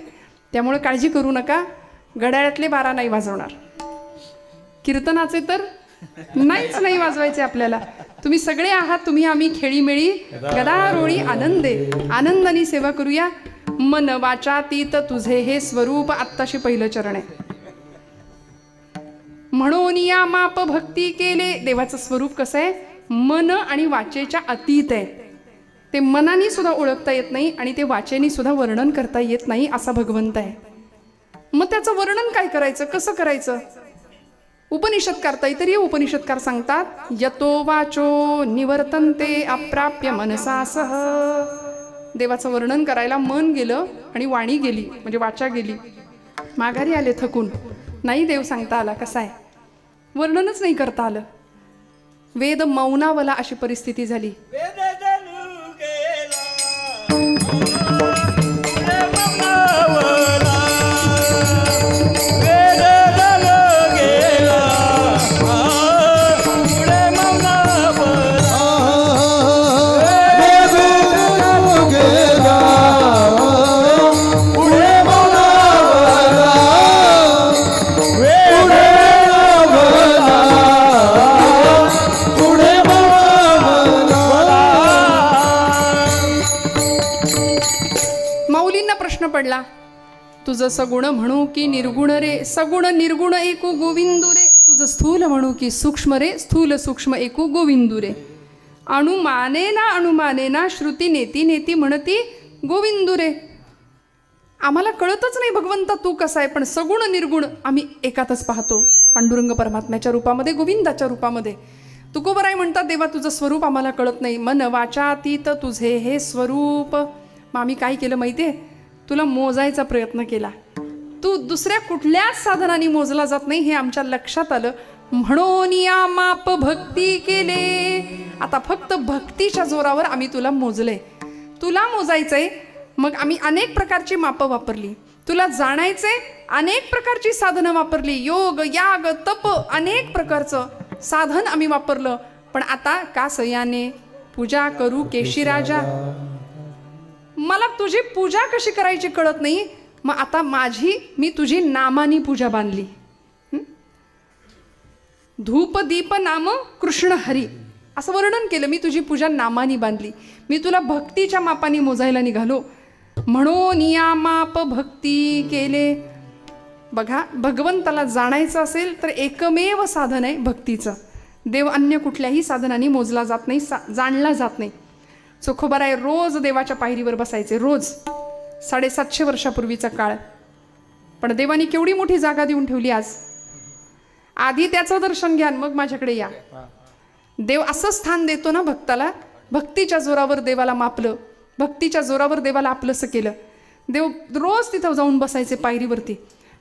त्यामुळे काळजी करू नका. घड्याळातले 12 नाही वाजवणार. कीर्तनाचे तर नाहीच नाही वाजवायचे आपल्याला. तुम्ही सगळे आहात. तुम्ही आम्ही खेळीमेळी गदारोळी आनंदाने सेवा करूया. मन वाचातीत तुझे हे स्वरूप. आत्ताशी पहिलं चरण आहे. म्हणून या माप भक्ती केले. देवाचं स्वरूप कसं आहे? मन आणि वाचेच्या अतीत आहे. ते मनाने सुद्धा ओळखता येत नाही आणि ते वाचेने सुद्धा वर्णन करता येत नाही असा भगवंत आहे. मग त्याचं वर्णन काय करायचं? कसं करायचं? उपनिषदकार तैतरीय उपनिषदकार सांगतात, यतो वाचो निवर्तन्ते अप्राप्य मनसा सह. देवाचं वर्णन करायला मन गेलं आणि वाणी गेली, म्हणजे वाचा गेली. माघारी आले थकून. नाही देव सांगता आला. कसा आहे? वर्णनच नाही करता आलं. वेद मौनावला अशी परिस्थिती झाली. पडला, तुझं सगुण म्हणू की निर्गुण रे, सगुण निर्गुण एकू गोविंदू रे. तुझं स्थूल म्हणू की सूक्ष्म रे, स्थूल सूक्ष्म एकू गोविंदू रे. अनुमाने ना श्रुती नेती नेती म्हणती गोविंदू रे. आम्हाला कळतच नाही भगवंता तू कसा आहे, पण सगुण निर्गुण आम्ही एकातच पाहतो. पांडुरंग परमात्म्याच्या रूपामध्ये, गोविंदाच्या रूपामध्ये. तुकोबराय म्हणतात, देवा तुझं स्वरूप आम्हाला कळत नाही. मन वाचातीत तुझे हे स्वरूप. मग आम्ही काय केलं माहितीये? तुला मोजायचा प्रयत्न केला. तू दुसऱ्या कुठल्याच साधनाने मोजला जात नाही हे आमच्या लक्षात आलं. म्हणून या माप भक्ती केले. आता फक्त भक्तीच्या जोरावर आम्ही तुला मोजले. तुला मोजायचंय, मग आम्ही अनेक प्रकारची मापं वापरली. तुला जाणायचंय, अनेक प्रकारची साधनं वापरली. योग, याग, तप, अनेक प्रकारचं साधन आम्ही वापरलं. पण आता का सयाने पूजा करू केशीराजा. मला तुझी पूजा कशी करायची कळत नाही. मग आता मी तुझी नामानी पूजा बांधली. धूप दीप नाम कृष्ण हरी असं वर्णन केलं. मी तुझी पूजा नामानी बांधली. मी तुला भक्तीच्या मापाने मोजायला निघालो. म्हणून या माप भक्ती केले. बघा, भगवंताला जाणायचं असेल तर एकमेव साधन आहे भक्तीचं. देव अन्य कुठल्याही साधनाने मोजला जात नाही, जाणला जात नाही. चोखोबाराय रोज देवाच्या पायरीवर बसायचे, रोज. 750 वर्षापूर्वीचा काळ. पण देवानी केवढी मोठी जागा देऊन ठेवली आज. आधी त्याचं दर्शन घ्या, मग माझ्याकडे या. देव असं स्थान देतो ना भक्ताला. भक्तीच्या जोरावर देवाला मापलं, भक्तीच्या जोरावर देवाला आपलंसं केलं. देव रोज तिथं जाऊन बसायचे पायरीवरती.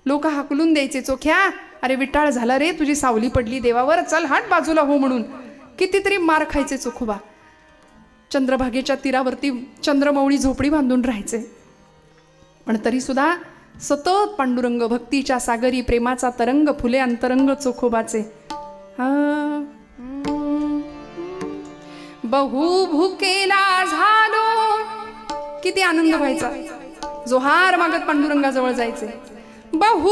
लोक हाकलून द्यायचे, चोख्या अरे विटाळ झाला रे, तुझी सावली पडली देवावर, चल हट बाजूला हो म्हणून. कितीतरी मार खायचे चोखोबा. चंद्रभागेच्या तीरावरती चंद्रमौळी झोपडी बांधून राहायचे. पण तरी सुद्धा सतत पांडुरंग भक्तीच्या सागरी प्रेमाचा तरंग फुले अंतरंग चोखोबाचे. बहु भुकेला झालो. किती आनंद व्हायचा. जोहार मागत पांडुरंगाजवळ जायचे. बहु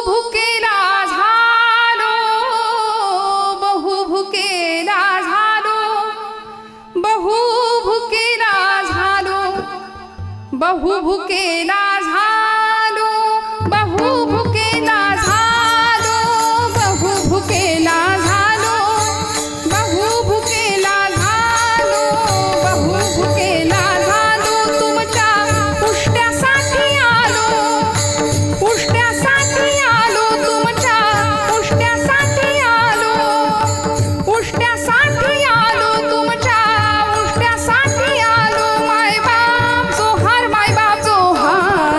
भुकेला झालो, बहु भुकेला झालो, बहु भुकेला झालो, बहु भुकेला झालो, बहु भुकेला झालो, बहु भुकेला झालो, बहु भुकेला झालो, बहु भुकेला झालो. तुमच्या पुष्ट्यासाठी आलो, पुष्ट्यासाठी आलो, तुमच्या पुष्ट्यासाठी आलो, पुष्ट्यासाठी आलो, तुमच्या पुष्ट्यासाठी आलो. मायबाप जोहार, मायबाप जोहार.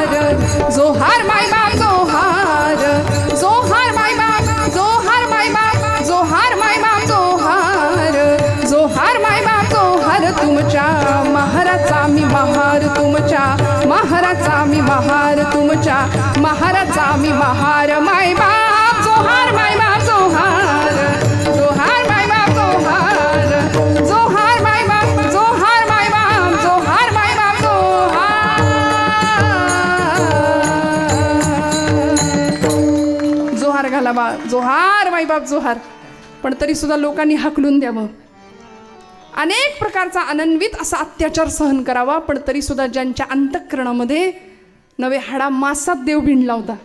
मी महार तुमच्या महाराचा मी महार मायबाप जोहार मायबाप जोहार जोहार मायबाप जोहार जोहार मायबाप जोहार मायबाप जोहार मायबाप जोहार जोहार घाला बा जोहार मायबाप जोहार. पण तरी सुद्धा लोकांनी हाकलून द्यावं, अनेक प्रकारचा अनन्वित असा अत्याचार सहन करावा, पण तरी सुद्धा ज्यांच्या अंतःकरणामध्ये नवे हाडा मासात देव भिंडला होता.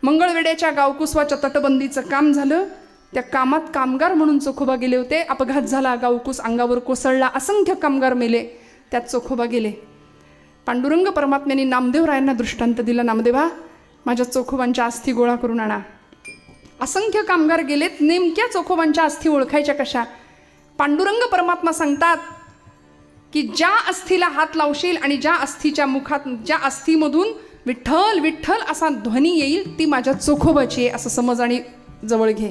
मंगळवेड्याच्या गावकुसवाच्या तटबंदीचं काम झालं, त्या कामात कामगार म्हणून चोखोबा गेले होते. अपघात झाला, गावकुस अंगावर कोसळला, असंख्य कामगार मेले, त्यात चोखोबा गेले. पांडुरंग परमात्म्यांनी नामदेवरायांना दृष्टांत दिला, नामदेवा माझ्या चोखोबांच्या अस्थी गोळा करून आणा. असंख्य कामगार गेलेत, नेमक्या चोखोबांच्या अस्थी ओळखायच्या कशा? पांडुरंग परमात्मा सांगतात की ज्या अस्थीला हात लावशील आणि ज्या अस्थीच्या मुखात, ज्या अस्थीमधून विठ्ठल विठ्ठल असा ध्वनी येईल ती माझ्या चोखोबाची आहे असं समज आणि जवळ घे.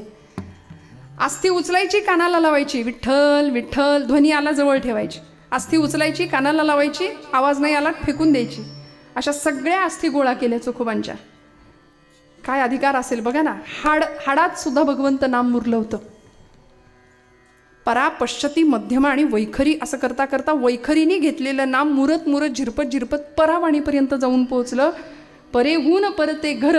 अस्थी उचलायची, कानाला लावायची, विठ्ठल विठ्ठल ध्वनी आला जवळ ठेवायची. अस्थी उचलायची, कानाला लावायची, आवाज नाही आला फेकून द्यायची. अशा सगळ्या अस्थी गोळा केल्या चोखोबांच्या. काय अधिकार असेल बघा ना. हाडात सुद्धा भगवंत नाम मुरलं होतं. परा पश्चती मध्यमा आणि वैखरी असं करता करता वैखरीने घेतलेलं नाम मुरत मुरत झिरपत झिरपत परावाणीपर्यंत जाऊन पोहोचलं. परेहून परते घर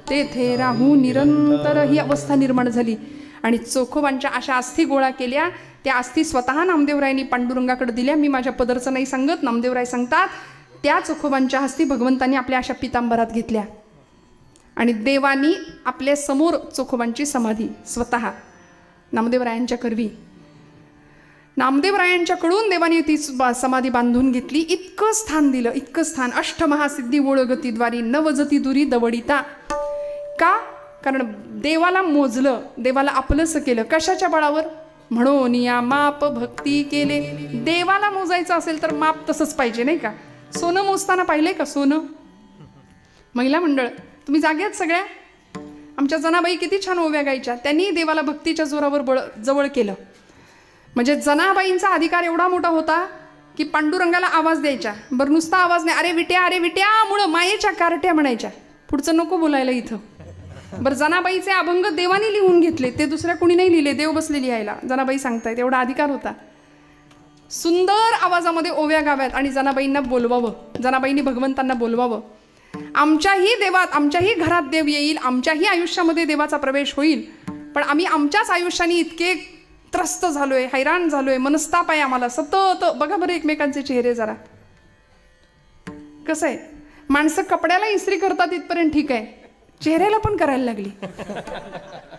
तेथे राहू निरंतर ही अवस्था निर्माण झाली. आणि चोखोबांच्या अशा अस्थी गोळा केल्या. त्या अस्थी स्वतः नामदेवरायांनी पांडुरंगाकडे दिल्या. मी माझ्या पदरचं नाही सांगत, नामदेवराय सांगतात. त्या चोखोबांच्या अस्थी भगवंतांनी आपल्या अशा पितांबरात घेतल्या आणि देवानी आपल्या समोर चोखोबांची समाधी स्वतः नामदेवरायांच्या करवी, नामदेवरायांच्याकडून देवाने ती समाधी बांधून घेतली. इतकं स्थान दिलं, इतकं स्थान. अष्टमहासिद्धी ओळगतीद्वारी नवजती दुरी दवडिता. का? कारण देवाला मोजलं, देवाला आपलंसं केलं. कशाच्या बळावर? म्हणून या माप भक्ती केले. देवाला मोजायचं असेल तर माप तसंच पाहिजे नाही का? सोनं मोजताना पाहिलंय का? सोनं महिला मंडळ तुम्ही जाग्यात सगळ्या. आमच्या जनाबाई किती छान ओव्या गायच्या. त्यांनी देवाला भक्तीच्या जोरावर जवळ केलं. म्हणजे जनाबाईंचा अधिकार एवढा मोठा होता की पांडुरंगाला आवाज द्यायच्या. बरं नुसता आवाज नाही, अरे विट्या मुळं मायेच्या कारट्या म्हणायच्या. पुढचं नको बोलायला इथं. बरं जनाबाईचे अभंग देवाने लिहून घेतले, ते दुसऱ्या कोणी नाही लिहिले, देव बसले लिहायला. जनाबाई सांगतायत एवढा अधिकार होता. सुंदर आवाजामध्ये ओव्या गाव्यात आणि जनाबाईंना बोलवावं, जनाबाईंनी भगवंतांना बोलवावं. आमच्याही देवात, आमच्याही घरात देव येईल, आमच्याही आयुष्यामध्ये देवाचा प्रवेश होईल. पण आम्ही आमच्याच आयुष्याने इतके त्रस्त झालोय, हैराण झालोय, मनस्ताप आहे आम्हाला सतत. बघा बरं एकमेकांचे चेहरे जरा. कसं आहे, माणसं कपड्याला इस्त्री करतात इथपर्यंत ठीक आहे, चेहऱ्याला पण करायला लागली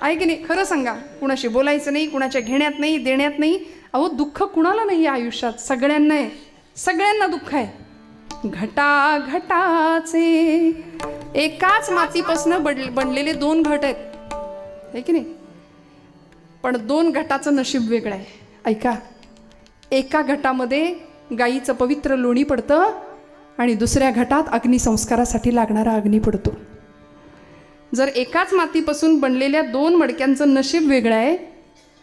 आहे की नाही? खरं सांगा. कुणाशी बोलायचं नाही, कुणाच्या घेण्यात नाही, देण्यात नाही. अहो दुःख कुणाला नाही या आयुष्यात? सगळ्यांना आहे, सगळ्यांना दुःख आहे. घटा घटाचे एकाच मातीपासून बनलेले दोन घट आहेत, आहे की नाही? पण दोन घटाचं नशीब वेगळं आहे. ऐका, एका घटामध्ये गाईचं पवित्र लोणी पडतं आणि दुसऱ्या घटात अग्निसंस्कारासाठी लागणारा अग्नी पडतो. जर एकाच मातीपासून बनलेल्या दोन मडक्यांचं नशीब वेगळं आहे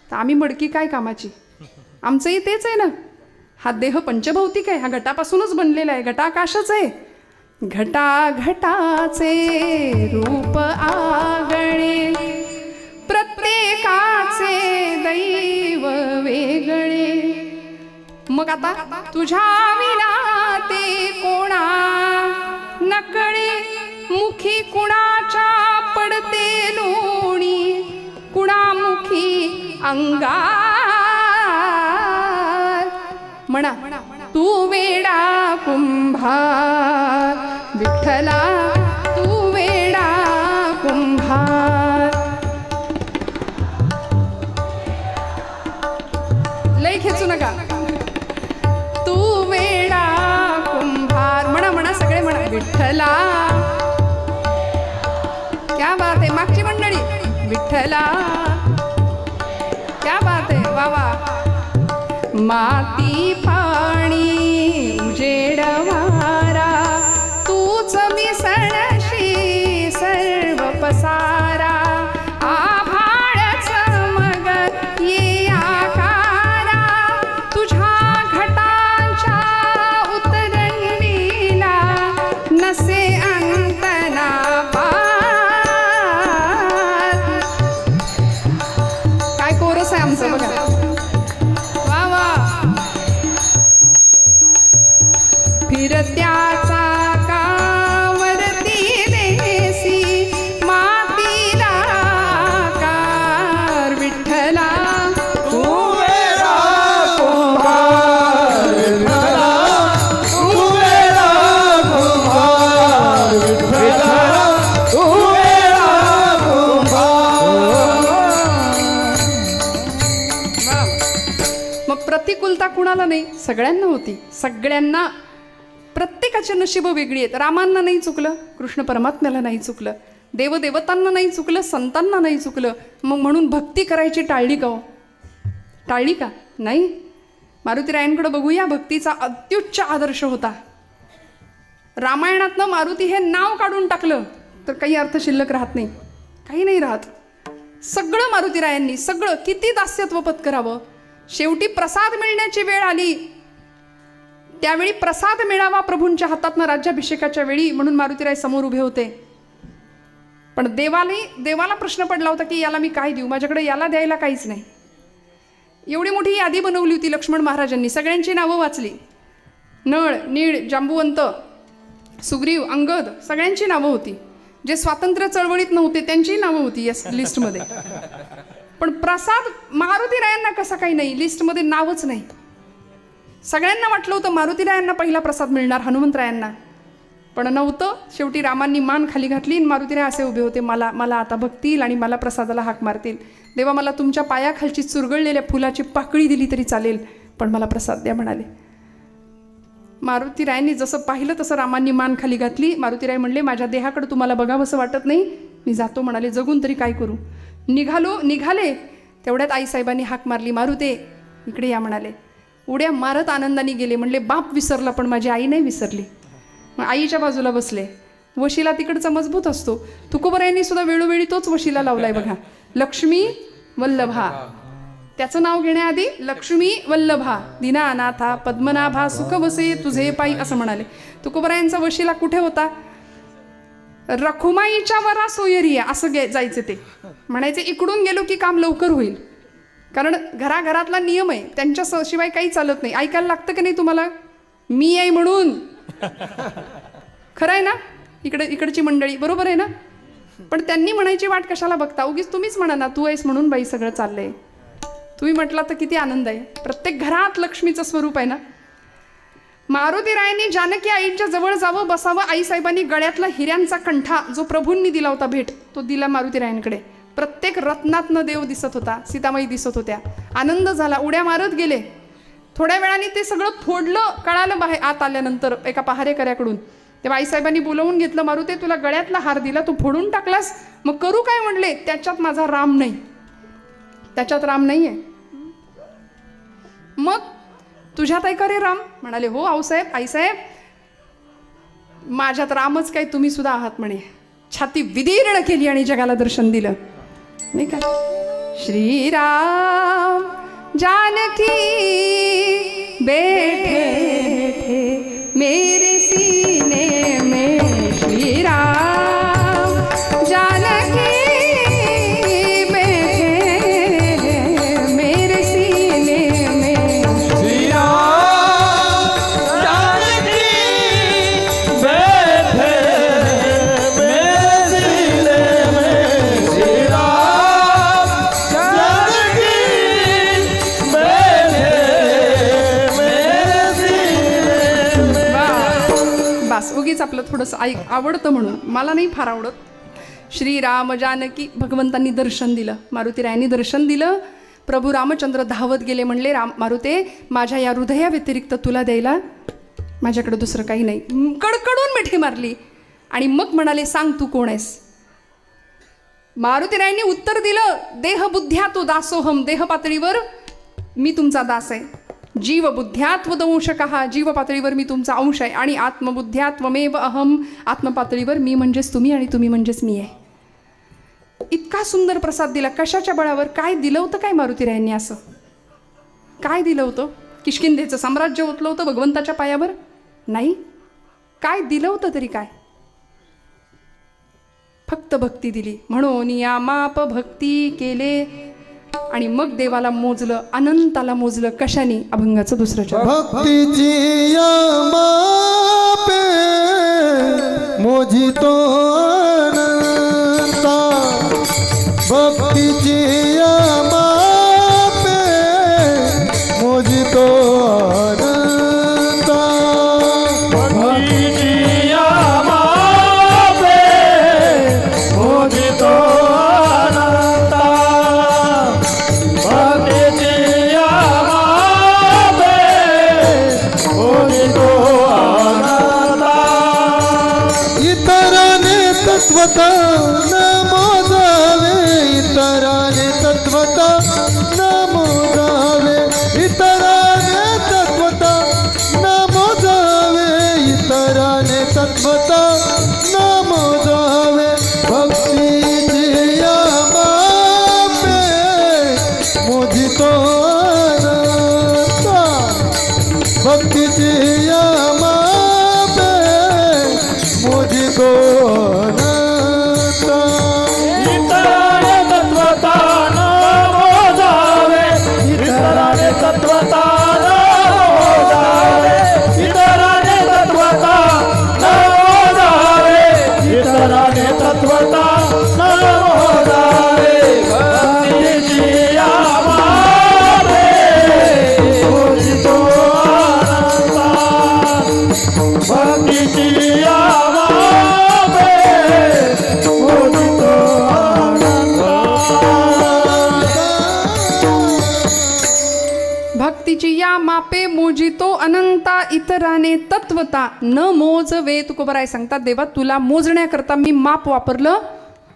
तर आम्ही मडकी काय कामाची? आमचंही तेच आहे ना. हा देह पंचभौतिक आहे, हा घटापासूनच बनलेला आहे, घटाकाशच आहे. घटा घटाचे रूप आगळे, प्रत्येकाचे दैव वेगळे. मग आता तुझ्या विना ते कोणा नकळे, मुखी कुणाच्या पडते लोणी, कुणामुखी अंगार. म्हणा तू वेडा कुंभार विठ्ठला, तू वेडा कुंभार. लय खेचू नका. तू वेडा कुंभार. म्हणा म्हणा सगळे म्हणा विठ्ठला. क्या बात आहे मागची मंडळी. विठ्ठला क्या बात आहे. वा वा. माती पाणी उजेड वारा, तूच मिसळशी सर्व पसारा. आभाळच मग ये आकारा, तुझ्या घटांच्या उतरंडीला नसे चिंता कुणाला नाही, सगळ्यांना होती. सगळ्यांना, प्रत्येकाची नशीब वेगळी आहेत. रामांना नाही चुकलं, कृष्ण परमात्म्याला नाही चुकलं, देवदेवतांना नाही चुकलं, संतांना नाही चुकलं. मग म्हणून भक्ती करायची टाळली का हो? टाळली का? नाही. मारुतीरायांकडे बघूया. भक्तीचा अत्युच्च आदर्श होता. रामायणातनं मारुती हे नाव काढून टाकलं तर काही अर्थ शिल्लक राहत नाही, काही नाही राहत. सगळं मारुतीरायांनी, सगळं, किती दास्यत्व पत्करावं. शेवटी प्रसाद मिळण्याची वेळ आली. त्यावेळी प्रसाद मिळावा प्रभूंच्या हातातनं राज्याभिषेकाच्या वेळी, म्हणून मारुतीराय समोर उभे होते. पण देवाला प्रश्न पडला होता की याला मी काय देऊ, माझ्याकडे याला द्यायला काहीच नाही. एवढी मोठी यादी बनवली होती लक्ष्मण महाराजांनी, सगळ्यांची नावं वाचली. नळ, नीळ, जांबुवंत, सुग्रीव, अंगद, सगळ्यांची नावं होती. जे स्वातंत्र्य चळवळीत नव्हते त्यांची नावं होती या लिस्टमध्ये. पण प्रसाद मारुतीरायांना कसा काही नाही, लिस्टमध्ये नावच नाही. सगळ्यांना वाटलं होतं मारुतीरायांना पहिला प्रसाद मिळणार, हनुमंतरायांना, पण नव्हतं. शेवटी रामांनी मान खाली घातली आणि मारुतीराय असे उभे होते, मला आता बघतील आणि मला प्रसादाला हाक मारतील. देवा, मला तुमच्या पायाखालची चुरगळलेल्या फुलाची पाकळी दिली तरी चालेल, पण मला प्रसाद द्या म्हणाले. मारुतीरायांनी जसं पाहिलं तसं रामांनी मान खाली घातली. मारुतीराय म्हणले, माझ्या देहाकडे तुम्हाला बघावंसं वाटत नाही, मी जातो म्हणाले. जगून तरी काय करू. निघाले. तेवढ्यात आईसाहेबांनी हाक मारली, मारुते इकडे या म्हणाले. उड्या मारत आनंदाने गेले. म्हणले, बाप विसरला पण माझी आई नाही विसरली. मग आईच्या बाजूला बसले. वशिला तिकडचा मजबूत असतो. तुकोबरायांनी सुद्धा वेळोवेळी तोच वशिला लावलाय बघा, लक्ष्मी वल्लभा. त्याचं नाव घेण्याआधी लक्ष्मी वल्लभा, दीनानाथा पद्मनाभा, सुख वसे तुझे पायी असं म्हणाले. तुकोबरायांचा वशिला कुठे होता? रखुमाईच्या वरा सोयरिया असं जायचे. ते म्हणायचे इकडून गेलो की काम लवकर होईल, कारण घराघरातला नियम आहे, त्यांच्या शिवाय काही चालत नाही. ऐकायला लागतं की नाही तुम्हाला, मी आहे म्हणून. खरं आहे ना? इकडची मंडळी बरोबर आहे ना? पण त्यांनी म्हणायची वाट कशाला बघता, उगीच तुम्हीच म्हणा ना, तू आहेस म्हणून बाई सगळं चाललंय. तुम्ही म्हटला तर किती आनंद आहे. प्रत्येक घरात लक्ष्मीचं स्वरूप आहे ना. मारुतीरायांनी जानकी आईच्या जवळ जावं, बसावं. आईसाहेबांनी गळ्यातला हिऱ्यांचा कंठा जो प्रभूंनी दिला होता भेट, तो दिला मारुतीरायांकडे. प्रत्येक रत्नातनं देव दिसत होता, सीतामाई दिसत होत्या. आनंद झाला. उड्या मारत गेले. थोड्या वेळाने ते सगळं फोडलं, कळालं बाहेर आत आल्यानंतर एका पहारेकऱ्याकडून. तेव्हा आईसाहेबांनी बोलवून घेतलं, मारुते तुला गळ्यातला हार दिला, तू फोडून टाकलास, मग करू काय म्हणले. त्याच्यात माझा राम नाही, त्याच्यात राम नाहीये. मग तुझ्यात आहे का रे राम? म्हणाले, हो आऊसाहेब, आईसाहेब माझ्यात रामच काय, तुम्ही सुद्धा आहात म्हणे. छाती विदीर्ण केली आणि जगाला दर्शन दिलं, नाही का. श्रीराम जानकी बैठे थे मेरे सीने में, श्रीराम जानकी उगीच आपलं थोडंसं आवडतं म्हणून, मला नाही फार आवडत. श्रीराम जानकी, भगवंतांनी दर्शन दिलं, मारुतीरायांनी दर्शन दिलं. प्रभू रामचंद्र धावत गेले. म्हणले, मारुते माझ्या या हृदया व्यतिरिक्त तुला द्यायला माझ्याकडे दुसरं काही नाही. कडकडून मिठी मारली आणि मग म्हणाले, सांग तू कोण आहेस. मारुतीरायांनी उत्तर दिलं, देहबुद्ध्यातो दासोहम, देह पातळीवर मी तुमचा दास आहे. जीवबुद्ध्यात्वदंशकः, जीव पातळीवर मी तुमचा अंश आहे. आणि आत्मबुद्ध्यात्वमेव अहम, आत्मपातळीवर मी म्हणजेच तुम्ही आणि तुम्ही म्हणजेच मी आहे. इतका सुंदर प्रसाद दिला. कशाच्या बळावर? काय दिलं होतं काय मारुतीरायांनी? असं काय दिलं होतं? किष्किंधेचं साम्राज्य ओतलं होतं भगवंताच्या पायावर? नाही. काय दिलं होतं तरी काय? फक्त भक्ती दिली. म्हणून या माप भक्ती केले आणि मग देवाला मोजलं, अनंताला मोजलं. कशाने? अभंगाचं दुसरं चरण. भक्तीची या मापे मोजितो अनंता, भक्तीची या मापे मोजितो अनंता, भक्तीची या मापे मोजितो अनंता, भक्तीची या मापे तत्वता न मोजावे इतराने तत्वता न मोजावे इतराने तत्वता न मोजावे इतराने तत्वता न मोजावे भक्तीची या मापे मोजितो अनंता भक्तीची या मापे मोजितो अनंता इतराने तत्वता न मोजावे इतराने तत्वता न मोजावे इतराने तत्वता न मोजावे इतराने तत्वता न मोजावे भक्तीची या मापे मोजितो अनंता भक्तीची या मापे मोजितो भक्तीची या मापे मोजितो अनंता इतराने तत्वता न मोजवे. तुकोबराय सांगतात देवा तुला मोजण्याकरता मी माप वापरलं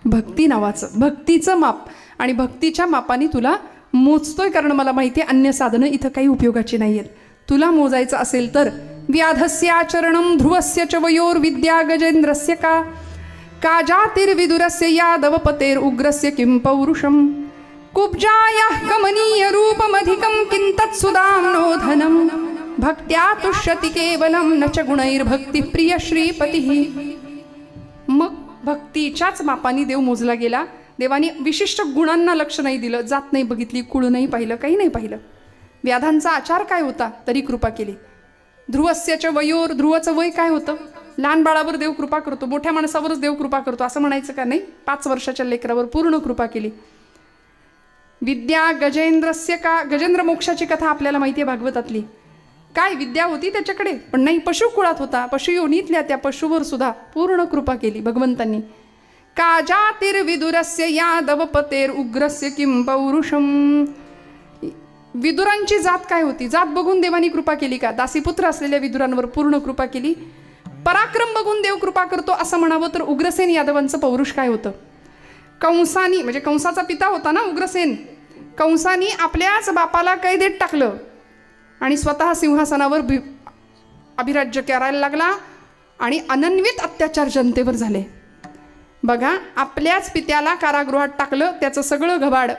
भक्ती नावाचं, भक्तीचं माप. आणि भक्तीच्या मापाने तुला मोजतोय कारण मला माहिती आहे अन्य साधनं इथं काही उपयोगाची नाही आहेत. तुला मोजायचं असेल तर व्याधस्याचरणं ध्रुवस्य च वयोर विद्या गजेंद्रस्य का जातिर्विदुरस्य यादवपतेर उग्रस्य किं पौरुषम कुब्जायाः कमनीय रूपमधिकं किंतत् सुदाम्नो धनं भक्त्या तुष्यति केवलं न च गुणैर्भक्ती प्रिय श्रीपतीः. मग भक्तीच्याच मापाने देव मोजला गेला. देवाने विशिष्ट गुणांना लक्ष नाही दिलं, जात नाही बघितली, कुळ नाही पाहिलं, काही नाही पाहिलं. व्याधांचा आचार काय होता तरी कृपा केली. ध्रुवस्याच्या वयोर, ध्रुवाचं वय काय होतं, लहान बाळावर देव कृपा करतो, मोठ्या माणसावरच देव कृपा करतो असं म्हणायचं का नाही. 5 वर्षाच्या लेकरावर पूर्ण कृपा केली. विद्या गजेंद्रस्य का, गजेंद्र मोक्षाची कथा आपल्याला माहिती आहे भागवतातली. काय विद्या होती त्याच्याकडे पण नाही, पशुकुळात होता, पशुयोनीतल्या त्या पशुवर सुद्धा पूर्ण कृपा केली भगवंतांनी. का जातिर्विदुरस्य यादवपतेर उग्रस्य किं पौरुषम. विदुरांची जात काय होती, जात बघून देवानी कृपा केली का. दासीपुत्र असलेल्या विदुरांवर पूर्ण कृपा केली. पराक्रम बघून देव कृपा करतो असं म्हणावं तर उग्रसेन यादवांचं पौरुष काय होतं. कंसानी म्हणजे कंसाचा पिता होता ना उग्रसेन, कंसानी आपल्याच बापाला कैदेत टाकलं आणि स्वतः सिंहासनावर अभिराज्य करायला लागला आणि अनन्वित अत्याचार जनतेवर झाले. बघा आपल्याच पित्याला कारागृहात टाकलं, त्याचं सगळं घबाड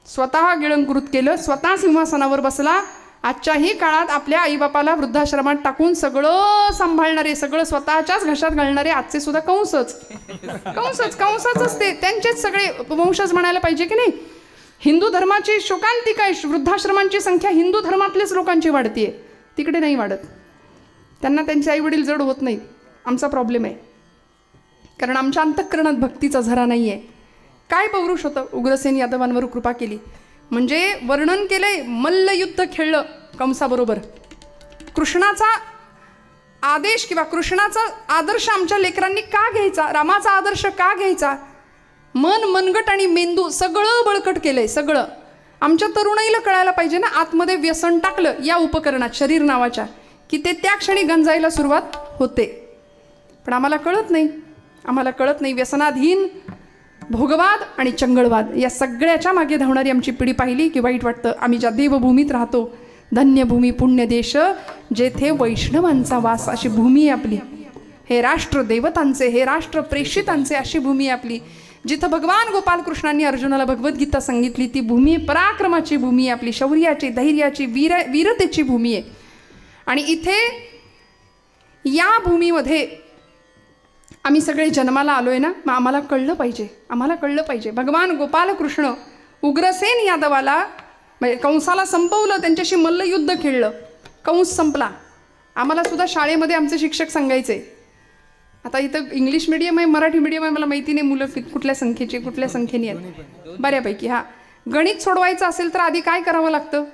स्वतः गिळंकृत केलं, स्वतः सिंहासनावर बसला. आजच्याही काळात आपल्या आईबापाला वृद्धाश्रमात टाकून सगळं सांभाळणारे, सगळं स्वतःच्याच घशात घालणारे आजचे सुद्धा कंसच असते, त्यांचेच सगळे वंशज म्हणायला पाहिजे की नाही. हिंदू धर्माची शोकांतिका आहे, वृद्धाश्रमांची संख्या हिंदू धर्मातलेच लोकांची वाढतीये, तिकडे नाही वाढत. त्यांना त्यांचे आईवडील जड होत नाहीत. आमचा प्रॉब्लेम आहे कारण आमच्या अंतःकरणात भक्तीचा झरा नाही आहे. काय पौरुष होतं, उग्रसेन यादवांवर कृपा केली म्हणजे वर्णन केलंय. मल्लयुद्ध खेळलं कंसाबरोबर. कृष्णाचा आदेश किंवा कृष्णाचा आदर्श आमच्या लेकरांनी का घ्यायचा, रामाचा आदर्श का घ्यायचा. मन मनगट आणि मेंदू सगळं बळकट केलंय. सगळं आमच्या तरुणाईला कळायला पाहिजे ना. आतमध्ये व्यसन टाकलं या उपकरणात शरीर नावाच्या की ते त्या क्षणी गंजायला सुरुवात होते. पण आम्हाला कळत नाही, आम्हाला कळत नाही. व्यसनाधीन भोगवाद आणि चंगळवाद या सगळ्याच्या मागे धावणारी आमची पिढी पाहिली की वाईट वाटतं. आम्ही ज्या देवभूमीत राहतो, धन्यभूमी पुण्यदेश जेथे वैष्णवांचा वास अशी भूमी आहे आपली. हे राष्ट्र देवतांचे, हे राष्ट्र प्रेषितांचे अशी भूमी आहे आपली. जिथं भगवान गोपालकृष्णांनी अर्जुनाला भगवद्गीता सांगितली ती भूमी पराक्रमाची भूमी आहे आपली, शौर्याची, धैर्याची, वीरतेची भूमी आहे. आणि इथे या भूमीमध्ये आम्ही सगळे जन्माला आलोय ना, मग आम्हाला कळलं पाहिजे, आम्हाला कळलं पाहिजे. भगवान गोपालकृष्ण उग्रसेन यादवाला म्हणजे कंसाला संपवलं, त्यांच्याशी मल्लयुद्ध खेळलं, कंस संपला. आम्हाला सुद्धा शाळेमध्ये आमचे शिक्षक सांगायचे, आता इथं इंग्लिश मिडियम आहे मराठी मिडियम आहे मला माहिती नाही मुलं कुठल्या संख्येची कुठल्या संख्येने आहेत बऱ्यापैकी. हां, गणित सोडवायचं असेल तर आधी काय करावं लागतं,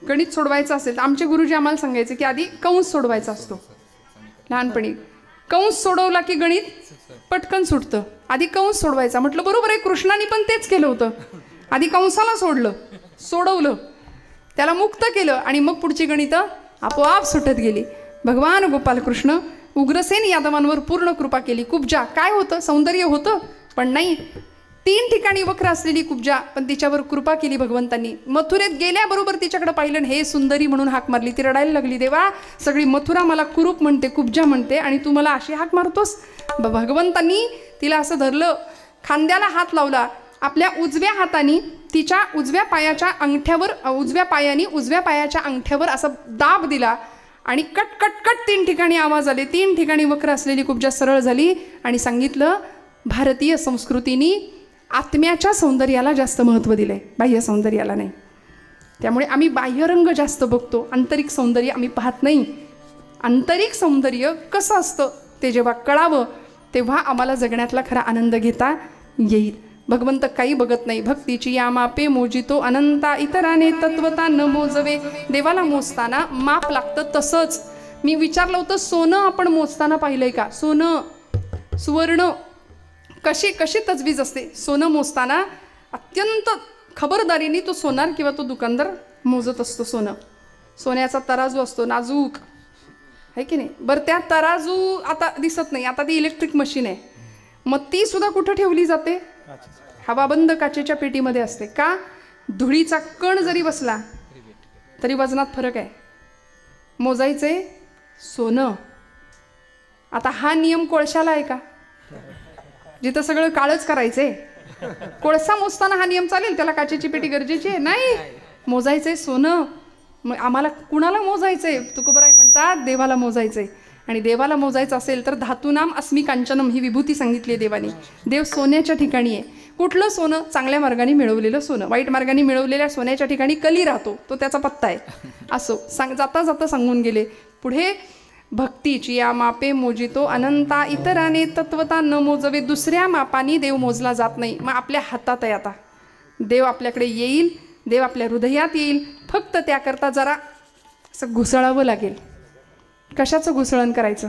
गणित सोडवायचं असेल तर आमचे गुरुजी आम्हाला सांगायचे की आधी कंस सोडवायचा असतो. लहानपणी कंस सोडवला की गणित पटकन सुटतं. आधी कंस सोडवायचा. म्हटलं बरोबर आहे, कृष्णाने पण तेच केलं होतं. आधी कंसाला सोडवलं, त्याला मुक्त केलं आणि मग पुढची गणितं आपोआप सुटत गेली. भगवान गोपालकृष्ण उग्रसेन यादवांवर पूर्ण कृपा केली. कुब्जा काय होतं, सौंदर्य होतं, पण नाही. 3 ठिकाणी वक्र असलेली कुब्जा, पण तिच्यावर कृपा केली भगवंतांनी. मथुरेत गेल्याबरोबर तिच्याकडे पाहिलं आणि हे सुंदरी म्हणून हाक मारली. ती रडायला लागली, देवा सगळी मथुरा मला कुरूप म्हणते, कुब्जा म्हणते, आणि तू मला अशी हाक मारतोस. भगवंतांनी तिला असं धरलं, खांद्याला हात लावला. आपल्या उजव्या हाताने तिच्या उजव्या पायाच्या अंगठ्यावर, उजव्या पायाच्या अंगठ्यावर असा दाब दिला आणि कट कट कट 3 ठिकाणी आवाज आले. 3 ठिकाणी वक्र असलेली कुब्जा सरळ झाली आणि सांगितलं, भारतीय संस्कृतीने आत्म्याच्या सौंदर्याला जास्त महत्त्व दिलंय, बाह्य सौंदर्याला नाही. त्यामुळे आम्ही बाह्यरंग जास्त बघतो, आंतरिक सौंदर्य आम्ही पाहत नाही. आंतरिक सौंदर्य कसं असतं ते जेव्हा कळावं तेव्हा आम्हाला जगण्यातला खरा आनंद घेता येईल. भगवंत काही बघत नाही. भक्तीची या मापे मोजितो अनंता, इतराने तत्वता न मोजवे. देवाला मोजताना माप लागतं. तसंच मी विचारलं होतं, सोनं आपण मोजताना पाहिलंय का? सोनं, सुवर्ण कशी कशी तजवीज असते. सोनं मोजताना अत्यंत खबरदारीने तो सोनार किंवा तो दुकानदार मोजत असतो. सोन्याचा तराजू असतो, नाजूक आहे की नाही. बरं, त्या तराजू आता दिसत नाही, आता ती इलेक्ट्रिक मशीन आहे. मग ती सुद्धा कुठं ठेवली जाते? हवाबंद काचेच्या पेटीमध्ये असते. का? धुळीचा कण जरी बसला तरी वजनात फरक आहे. मोजायचे सोनं. आता हा नियम कोळशाला आहे का? जिथं सगळं काळच करायचे, कोळसा मोजताना हा नियम चालेल? त्याला काचेची पेटी गरजेची आहे? नाही. मोजायचंय सोनं. मग आम्हाला कुणाला मोजायचंय? तुकोबराय म्हणतात, देवाला मोजायचंय. आणि देवाला मोजायचं असेल तर धातूनाम अस्मी कांचनम ही विभूती सांगितली आहे देवानी. देव सोन्याच्या ठिकाणी आहे. कुठलं सोनं? चांगल्या मार्गाने मिळवलेलं सोनं. वाईट मार्गाने मिळवलेल्या सोन्याच्या ठिकाणी कली राहतो, तो त्याचा पत्ता आहे. असो जाता जाता सांगून गेले. पुढे भक्तीची या मापे मोजितो अनंता, इतराने तत्वता न मोजवे. दुसऱ्या मापाने देव मोजला जात नाही. मग आपल्या हातात आहे. आता देव आपल्याकडे येईल, देव आपल्या हृदयात येईल. फक्त त्याकरता जरा असं घुसळावं लागेल. कशाचं घुसळण करायचं?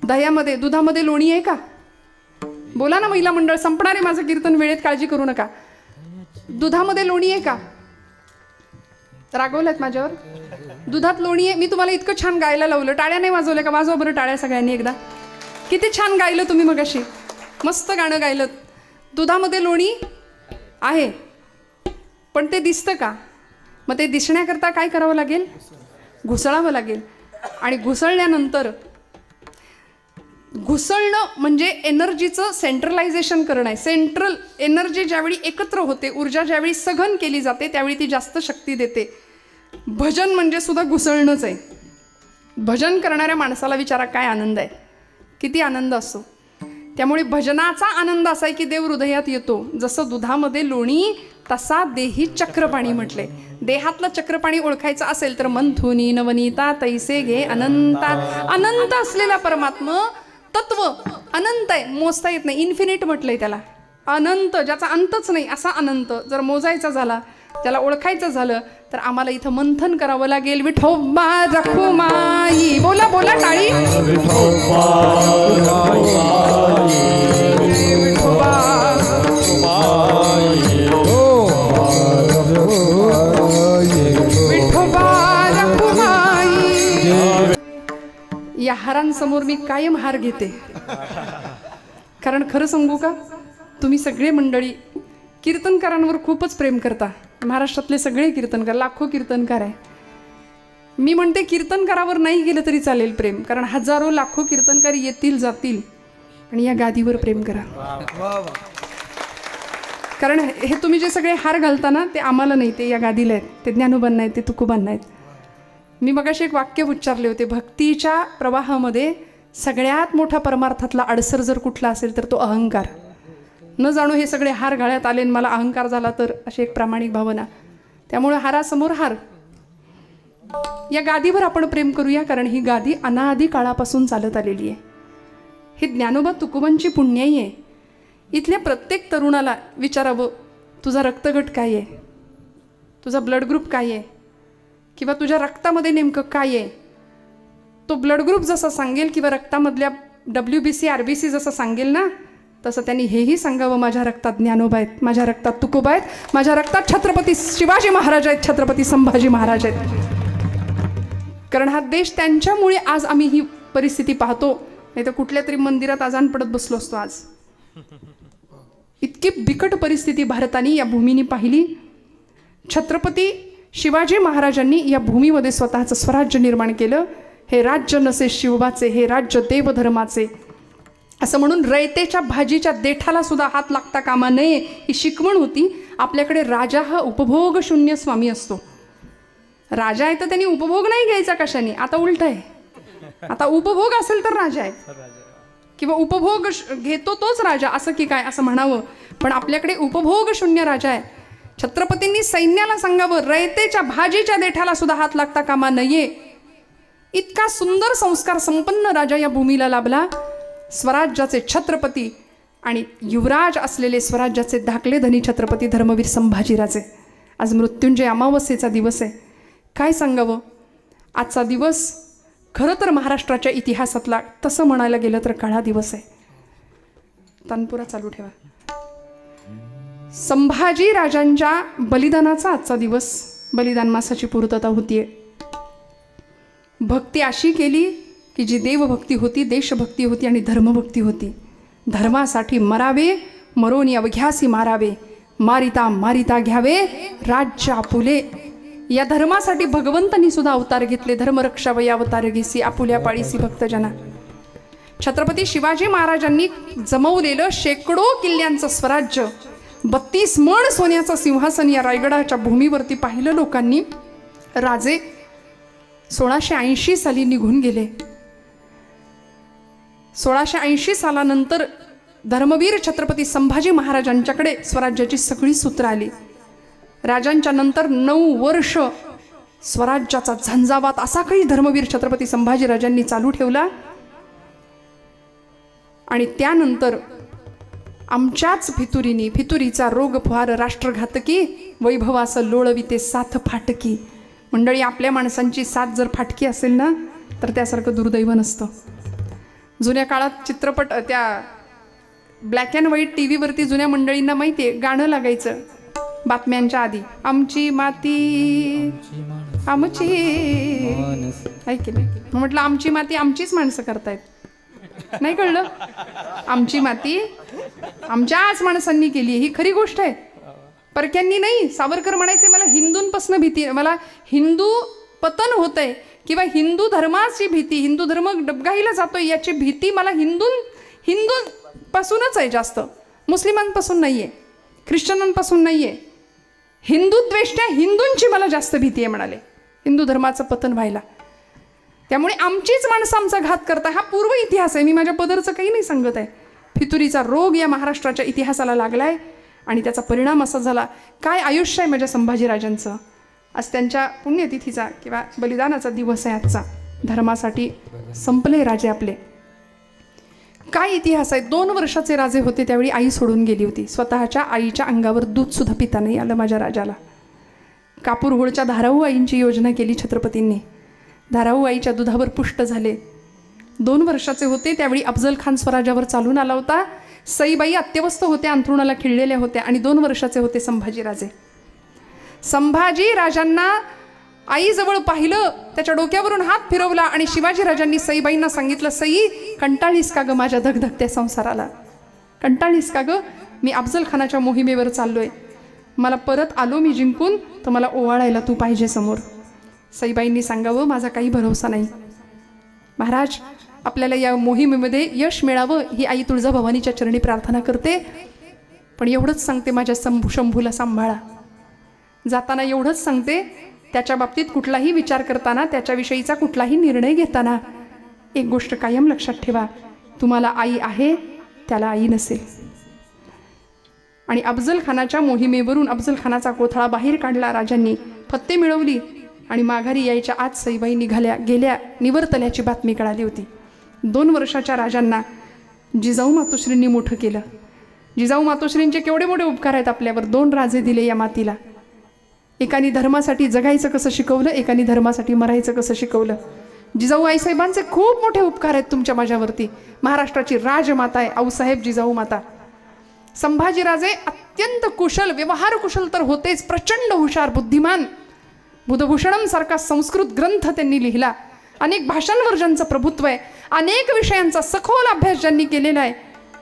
दह्यामध्ये, दुधामध्ये लोणी आहे का? बोला ना महिला मंडळ, संपणार आहे माझं कीर्तन वेळेत, काळजी करू नका. दुधामध्ये लोणी आहे का? रागवल्यात माझ्यावर? दुधात लोणी आहे. मी तुम्हाला इतकं छान गायला लावलं, टाळ्या नाही वाजवल्या का? वाजवा बरं टाळ्या सगळ्यांनी एकदा. किती छान गायलं तुम्ही मगाशी, मस्त गाणं गायलं. दुधामध्ये लोणी आहे, पण ते दिसतं का? मग ते दिसण्याकरता काय करावं लागेल? घुसळावं लागेल. आणि घुसळल्यानंतर, घुसळणं म्हणजे एनर्जीचं सेंट्रलायझेशन करणं आहे. सेंट्रल एनर्जी ज्यावेळी एकत्र होते, ऊर्जा ज्यावेळी सघन केली जाते, त्यावेळी ती जास्त शक्ती देते. भजन म्हणजे सुद्धा घुसळणंच आहे. भजन करणाऱ्या माणसाला विचारा काय आनंद आहे, किती आनंद असतो. त्यामुळे भजनाचा आनंद असा आहे की देव हृदयात येतो. जसं दुधामध्ये लोणी, तसा देही चक्रपाणी म्हटले. देहातलं चक्रपाणी ओळखायचं असेल तर मंथुनी नवनीता तैसे घे अनंता. अनंत असलेला परमात्मा तत्व अनंत आहे, मोजता येत नाही. इन्फिनिट म्हटलंय त्याला. अनंत, ज्याचा अंतच नाही असा अनंत जर मोजायचा झाला, त्याला ओळखायचं झालं तर आम्हाला इथं मंथन करावं लागेल. विठोबा रखुमाई. बोला बोला टाळी. या हारांसमोर मी कायम हार घेते. कारण खरं सांगू का, तुम्ही सगळे मंडळी कीर्तनकारांवर खूपच प्रेम करता. महाराष्ट्रातले सगळे कीर्तनकार, लाखो कीर्तनकार आहे. मी म्हणते कीर्तनकारावर नाही गेलं तरी चालेल प्रेम, कारण हजारो लाखो कीर्तनकार येतील जातील, आणि या गादीवर प्रेम करा. कारण हे तुम्ही जे सगळे हार घालता ना, ते आम्हाला नाही, ते या गादीला आहेत. ते ज्ञानोबांना आहेत, ते तुकोबांना आहेत. मी मगाशी एक वाक्य उच्चारले होते, भक्तीच्या प्रवाहामध्ये सगळ्यात मोठा परमार्थातला अडसर जर कुठला असेल तर तो अहंकार. न जाणू हे सगळे हार गळ्यात आले आणि मला अहंकार झाला तर, अशी एक प्रामाणिक भावना. त्यामुळे हारासमोर हार. या गादीवर आपण प्रेम करूया, कारण ही गादी अनादी काळापासून चालत आलेली आहे. ही ज्ञानोबा तुकोबांची पुण्याई आहे. इथल्या प्रत्येक तरुणाला विचारावं, तुझा रक्तगट काय आहे, तुझा ब्लड ग्रुप काय आहे, किंवा तुझ्या रक्तामध्ये नेमकं काय आहे. तो ब्लड ग्रुप जसा सांगेल किंवा रक्तामधल्या WBC RBC जसं सांगेल ना, तसं त्यांनी हेही सांगावं, माझ्या रक्तात ज्ञानोबा आहेत, माझ्या रक्तात तुकोबा आहेत, माझ्या रक्तात छत्रपती शिवाजी महाराज आहेत, छत्रपती संभाजी महाराज आहेत. कारण हा देश त्यांच्यामुळे आज आम्ही ही परिस्थिती पाहतो, नाही तर कुठल्या तरी मंदिरात अजान पडत बसलो असतो आज. इतकी बिकट परिस्थिती भारताने या भूमीने पाहिली. छत्रपती शिवाजी महाराजांनी या भूमीमध्ये स्वतःचं स्वराज्य निर्माण केलं. हे राज्य नसे शिवबाचे, हे राज्य देवधर्माचे, असं म्हणून रयतेच्या भाजीच्या देठाला सुद्धा हात लागता कामा नये ही शिकवण होती. आपल्याकडे राजा हा उपभोग शून्य स्वामी असतो. राजा आहे तर त्यांनी उपभोग नाही घ्यायचा कशाने, आता उलट आहे. आता उपभोग असेल तर राजा आहे, किंवा उपभोग घेतो तोच राजा असं की काय असं म्हणावं. पण आपल्याकडे उपभोग शून्य राजा आहे. छत्रपतींनी सैन्याला सांगावं, रयतेच्या भाजीच्या देठाला सुद्धा हात लागता कामा नये. इतका सुंदर संस्कार संपन्न राजा या भूमीला लाभला. स्वराज्याचे छत्रपती आणि युवराज असलेले स्वराज्याचे धाकले धनी छत्रपती धर्मवीर संभाजीराजे. आज मृत्युंजय अमावस्येचा दिवस आहे. काय सांगावं, आजचा दिवस खरं तर महाराष्ट्राच्या इतिहासातला तसं म्हणायला गेलं तर काळा दिवस आहे. तानपुरा चालू ठेवा. संभाजी राजांच्या बलिदानाचा आजचा दिवस, बलिदान मासाची पूर्तता होतीये. भक्ती अशी केली की जी देवभक्ती होती, देशभक्ती होती आणि धर्मभक्ती होती. धर्मासाठी मरावे, मरोनी अवघ्यासी मारावे, मारिता मारिता घ्यावे राज्य आपुले. या धर्मासाठी भगवंतांनी सुद्धा अवतार घेतले. धर्मरक्षावया अवतार घेसी आपुल्या पाळीसी भक्तजना. छत्रपती शिवाजी महाराजांनी जमवलेलं शेकडो किल्ल्यांचं स्वराज्य, 32 मण सोन्याचं सिंहासन या रायगडाच्या भूमीवरती पाहिलं लोकांनी. राजे 1680 साली निघून गेले. 1680 सालानंतर धर्मवीर छत्रपती संभाजी महाराजांच्याकडे स्वराज्याची सगळी सूत्र आली. राजांच्या नंतर 9 वर्ष स्वराज्याचा झंझावात असा काही धर्मवीर छत्रपती संभाजीराजांनी चालू ठेवला. आणि त्यानंतर आमच्याच फितुरीनी, फितुरीचा रोग फार राष्ट्रघातकी, वैभवास लोळविते साथ फाटकी. मंडळी, आपल्या माणसांची साथ जर फाटकी असेल ना तर त्यासारखं दुर्दैव नसतं. जुन्या काळात चित्रपट, त्या ब्लॅक अँड व्हाईट टी व्हीवरती जुन्या मंडळींना माहिती आहे गाणं लागायचं बातम्यांच्या आधी, आमची माती आमची, ऐकले म्हटलं आमची माती आमचीच माणसं करतायत. नाही कळलं, आमची माती आमच्याच माणसांनी केली, ही खरी गोष्ट आहे, परक्यांनी नाही. सावरकर म्हणायचे मला हिंदूंपासून भीती, मला हिंदू पतन होत आहे किंवा हिंदू धर्माची भीती, हिंदू धर्म डबघाईला जातोय याची भीती मला हिंदूंपासूनच आहे जास्त, मुस्लिमांपासून नाही आहे, ख्रिश्चनांपासून नाही आहे. हिंदुत्वेष्टया हिंदूंची मला जास्त भीती आहे म्हणाले, हिंदू धर्माचं पतन व्हायला. त्यामुळे आमचीच माणसं आमचा घात करता, हा पूर्व इतिहास आहे. मी माझ्या पदरचं काही नाही सांगत आहे. फितुरीचा रोग या महाराष्ट्राच्या इतिहासाला लागलाय आणि त्याचा परिणाम असा झाला. काय आयुष्य आहे माझ्या संभाजीराजांचं. आज त्यांच्या पुण्यतिथीचा किंवा बलिदानाचा दिवस आहे आजचा. धर्मासाठी संपले राजे आपले. काय इतिहास आहे. 2 वर्षाचे राजे होते त्यावेळी आई सोडून गेली होती. स्वतःच्या आईच्या अंगावर दूध सुद्धा पिता नाही आलं माझ्या राजाला. कापूर होळच्या धाराऊ आईंची योजना केली छत्रपतींनी. धाराऊ आईच्या दुधावर पुष्ट झाले. 2 वर्षाचे होते त्यावेळी अफजल खान स्वराज्यावर चालून आला होता. सईबाई अत्यवस्थ होत्या, अंथरुणाला खिळलेल्या होत्या आणि 2 वर्षाचे होते संभाजीराजे. संभाजी राजांना आईजवळ पाहिलं, त्याच्या डोक्यावरून हात फिरवला आणि शिवाजीराजांनी सईबाईंना सांगितलं, सई कंटाळीस का ग माझ्या धगधगत्या संसाराला, कंटाळीस का ग, मी अफजल खानाच्या मोहिमेवर चाललोय, मला परत आलो मी जिंकून तर मला ओवाळायला तू पाहिजे समोर. सईबाईंनी सांगावं माझा काही भरोसा नाही महाराज, आपल्याला या मोहिमेमध्ये यश मिळावं ही आई तुळजाभवानीच्या चरणी प्रार्थना करते. पण एवढंच सांगते माझ्या शंभूला सांभाळा. जाताना एवढंच सांगते, त्याच्या बाबतीत कुठलाही विचार करताना, त्याच्याविषयीचा कुठलाही निर्णय घेताना एक गोष्ट कायम लक्षात ठेवा, तुम्हाला आई आहे त्याला आई नसेल. आणि अफजल खानाच्या मोहिमेवरून अफजल खानाचा कोथळा बाहेर काढला राजांनी, फत्ते मिळवली आणि माघारी यायच्या आज सईबाई गेल्या निवर्तल्याची बातमी कळाली होती. 2 वर्षाच्या राजांना जिजाऊ मातोश्रींनी मोठं केलं. जिजाऊ मातोश्रींचे केवढे मोठे उपकार आहेत आपल्यावर. 2 राजे दिले या मातीला. एकाने धर्मासाठी जगायचं कसं शिकवलं, एकाने धर्मासाठी मरायचं कसं शिकवलं. जिजाऊ आईसाहेबांचे खूप मोठे उपकार आहेत तुमच्या माझ्यावरती. महाराष्ट्राची राजमाता आहे आऊसाहेब जिजाऊ माता. संभाजीराजे अत्यंत कुशल, व्यवहार कुशल तर होतेच, प्रचंड हुशार, बुद्धिमान. बुधभूषणम सारखा संस्कृत ग्रंथ त्यांनी लिहिला, अनेक भाषांवर ज्यांचं प्रभुत्व आहे, अनेक विषयांचा सखोल अभ्यास ज्यांनी केलेला आहे.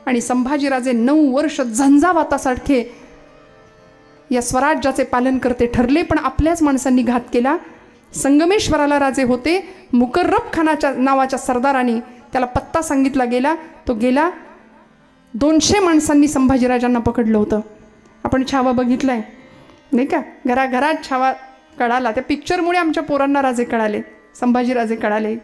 आणि संभाजीराजे 9 वर्ष झंझावातासारखे या स्वराज्याचे पालन करते ठरले, पण आपल्याच माणसांनी घात केला. संगमेश्वराला राजे होते, मुकर्रब खानाच्या नावाच्या सरदाराने त्याला पत्ता सांगितला गेला. तो गेला. 200 माणसांनी संभाजीराजांना पकडलं होतं. आपण छावा बघितलाय नाही का, घराघरात छावा कळाला. त्या पिक्चरमुळे आमच्या पोरांना राजे कळाले, संभाजीराजे कळाले.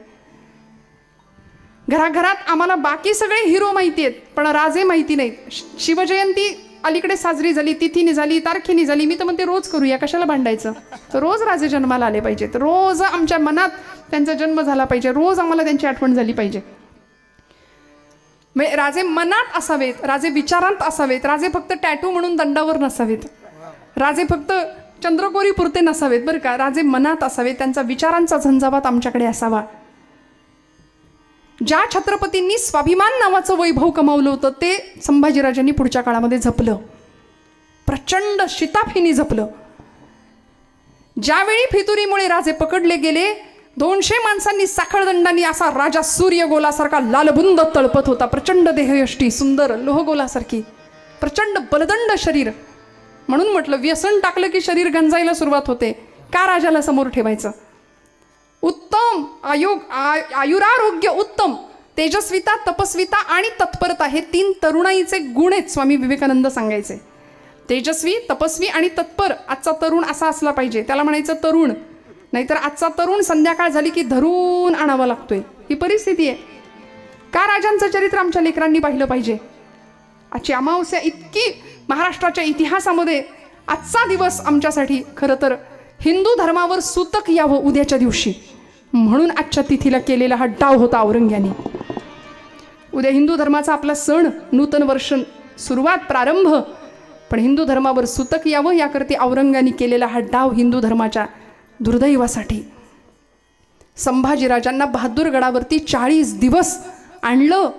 घराघरात आम्हाला बाकी सगळे हिरो माहिती आहेत, पण राजे माहिती नाहीत. शिवजयंती अलीकडे साजरी झाली, तिथीने झाली, तारखेने झाली. मी तर म्हणते रोज करूया, कशाला भांडायचं. तर रोज राजे जन्माला आले पाहिजेत, रोज आमच्या मनात त्यांचा जन्म झाला पाहिजे, रोज आम्हाला त्यांची आठवण झाली पाहिजे. म्हणजे राजे मनात असावेत, राजे विचारांत असावेत, राजे फक्त टॅटू म्हणून दंडावर नसावेत, राजे फक्त चंद्रकोरी पुरते नसावेत बरं का. राजे मनात असावेत, त्यांचा विचारांचा झंझावात आमच्याकडे असावा. ज्या छत्रपतींनी स्वाभिमान नावाचं वैभव कमावलं होतं ते संभाजीराजांनी पुढच्या काळामध्ये जपलं, प्रचंड शिताफीनी जपलं. ज्यावेळी फितुरीमुळे राजे पकडले गेले, 200 माणसांनी साखळदंडांनी असा राजा सूर्यगोलासारखा लालबुंद तळपत होता, प्रचंड देहयष्टी, सुंदर लोहगोलासारखी, प्रचंड बलदंड शरीर. म्हणून म्हटलं व्यसन टाकलं की शरीर गंजायला सुरुवात होते. का राजाला समोर ठेवायचं. उत्तम आयुरारोग्य उत्तम, तेजस्विता, तपस्विता आणि तत्परता हे 3 तरुणाईचे गुण आहेत. स्वामी विवेकानंद सांगायचे तेजस्वी, तपस्वी आणि तत्पर. आजचा तरुण असा असला पाहिजे, त्याला म्हणायचं तरुण. नाहीतर आजचा तरुण संध्याकाळ झाली की धरून आणावा लागतोय, ही परिस्थिती आहे. का राजांचं चरित्र आमच्या लेकरांनी पाहिलं पाहिजे. आजची अमावस्या इतकी महाराष्ट्राच्या इतिहासामध्ये, आजचा दिवस आमच्यासाठी खरं तर हिंदू धर्मावर सूतक यावं उद्याच्या दिवशी, म्हणून आजच्या तिथीला केलेला हा डाव होता औरंग्याने. उद्या हिंदू धर्माचा आपला सण, नूतन वर्ष सुरुवात, प्रारंभ, पण हिंदू धर्मावर सूतक यावं याकरता औरंग्याने केलेला हा डाव हिंदू धर्माच्या दुर्दैवासाठी. संभाजीराजांना बहादूरगडावरती 40 दिवस आणलं,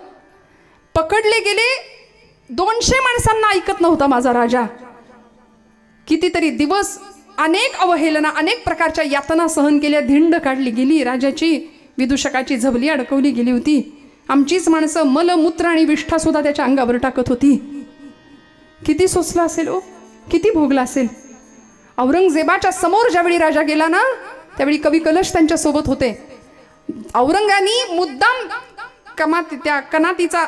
पकडले गेले. 200 माणसांना ऐकत नव्हता माझा राजा. कितीतरी दिवस अनेक अवहेलना, अनेक प्रकारच्या यातना सहन केल्या, धिंड काढली गेली. राजाची विदूषकाची झबली अडकवली गेली होती. आमचीच माणसं मलमूत्र आणि विष्ठा सुद्धा त्याच्या अंगावर टाकत होती. किती सोसला असेल ओ, किती भोगला असेल. औरंगजेबाच्या समोर ज्यावेळी राजा गेला ना, त्यावेळी कवी कलश त्यांच्या सोबत होते. औरंगानी मुद्दाम त्या कनातीचा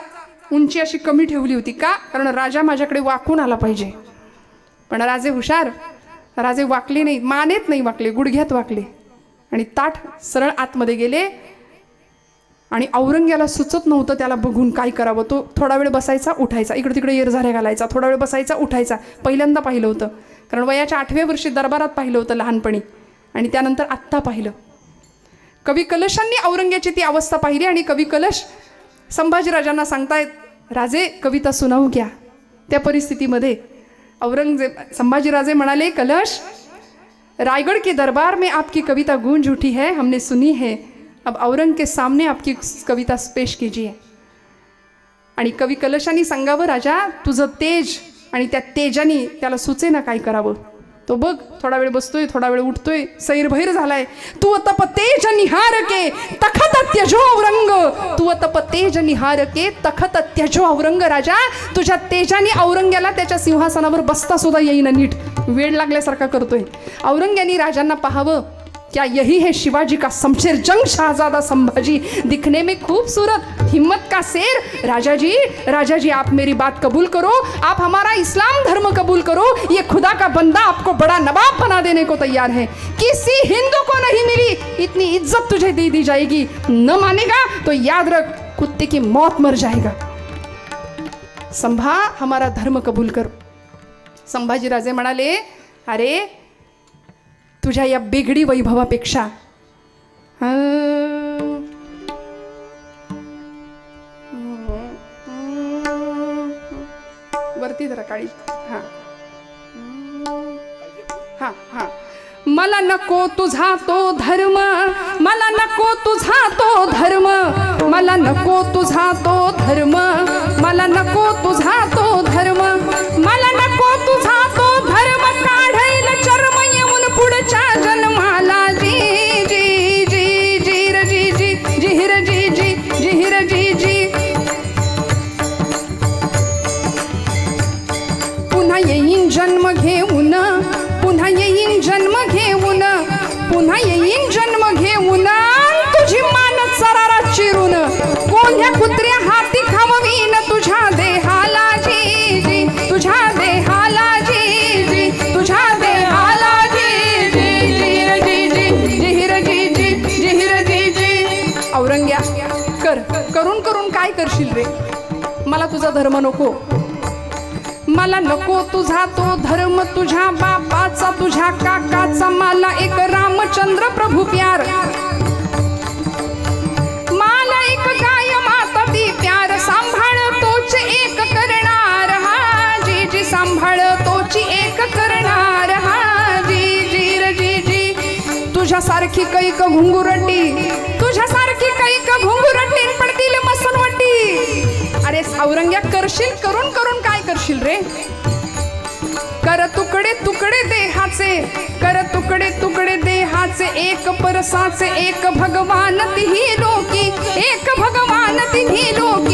उंची अशी कमी ठेवली होती. का? कारण राजा माझ्याकडे वाकून आला पाहिजे. पण राजे हुशार, राजे वाकले नाही, मानेत नाही वाकले, गुडघ्यात वाकले आणि ताठ सरळ आतमध्ये गेले. आणि औरंग्याला सुचत नव्हतं त्याला बघून काय करावं. तो थोडा वेळ बसायचा, उठायचा, इकडे तिकडे येरझाऱ्या घालायचा, थोडा वेळ बसायचा, उठायचा. पहिल्यांदा पाहिलं होतं, कारण वयाच्या 8व्या वर्षी दरबारात पाहिलं होतं लहानपणी, आणि त्यानंतर आत्ता पाहिलं. कवी कलशांनी औरंग्याची ती अवस्था पाहिली आणि कवी कलश संभाजीराजांना सांगतायत, राजे कविता सुनावू क्या. त्या परिस्थितीमध्ये संभाजीराजे म्हणाले, कलश, रायगढ़ के दरबार में आपकी कविता गूंज उठी है, हमने सुनी है, अब औरंग के सामने आपकी कविता पेश कीजिए. आणि कवी कलशांनी सांगावं, राजा तुझं तेज, आणि त्या तेजानी त्याला सुचे ना काय करावं. तो बघ थोडा वेळ बसतोय, थोडा वेळ उठतोय, सैरभैर झालाय. तू तप तेज निहार के तखत त्यजो औरंग, तू तप तेज निहार के तखत त्यजो औरंग. राजा तुझ्या तेजाने औरंग्याला त्याच्या सिंहासनावर बसता सुद्धा येईना नीट, वेळ लागल्यासारखा करतोय. औरंग्यानी राजांना पाहावं, क्या यही है शिवाजी का शमशेर जंग शहजादा संभाजी, दिखने में खूबसूरत, हिम्मत का शेर. राजा जी आप मेरी बात कबूल करो, आप हमारा इस्लाम धर्म कबूल करो, ये खुदा का बंदा आपको बड़ा नवाब बना देने को तैयार है. किसी हिंदू को नहीं मिली इतनी इज्जत तुझे दे दी जाएगी, न मानेगा तो याद रख कुत्ते की मौत मर जाएगा. संभा हमारा धर्म कबूल कर. संभाजीराजे म्हणाले, अरे तुझ्या या बेगडी वैभवापेक्षा वरती जरा काळी, हा हा हा. मला नको तुझा तो धर्म, मला नको तुझा तो धर्म, मला नको तुझा तो धर्म, मला नको तुझा तो धर्म, मला नको तुझा तो धर्म, काढेल चर्म येऊन पुढच्या जन्माला. करून काय करशील रे? मला तुझा धर्म नको, मला नको तुझा तो धर्म, तुझ्या बापाचा तुझ्या काकाचा, मला एक रामचंद्र प्रभू प्यार, मला एक गाय माता ती प्यार, सांभाळ तोच एक करणार हा जी जी, सांभाळ तोची एक करणार हा जी जी र जी जी. तुझ्यासारखी कैक घुंगुरटी, तुझ्यासारखी कैक घुंगुरटी पडतील मसनवटी. अरे सावरंग्या करशील, करून करून काय करशील रे? कर तुकडे तुकडे देहाचे, कर तुकडे तुकडे देहाचे, एक परसाचे एक भगवान तिही लोकी, एक भगवान तिही लोकी.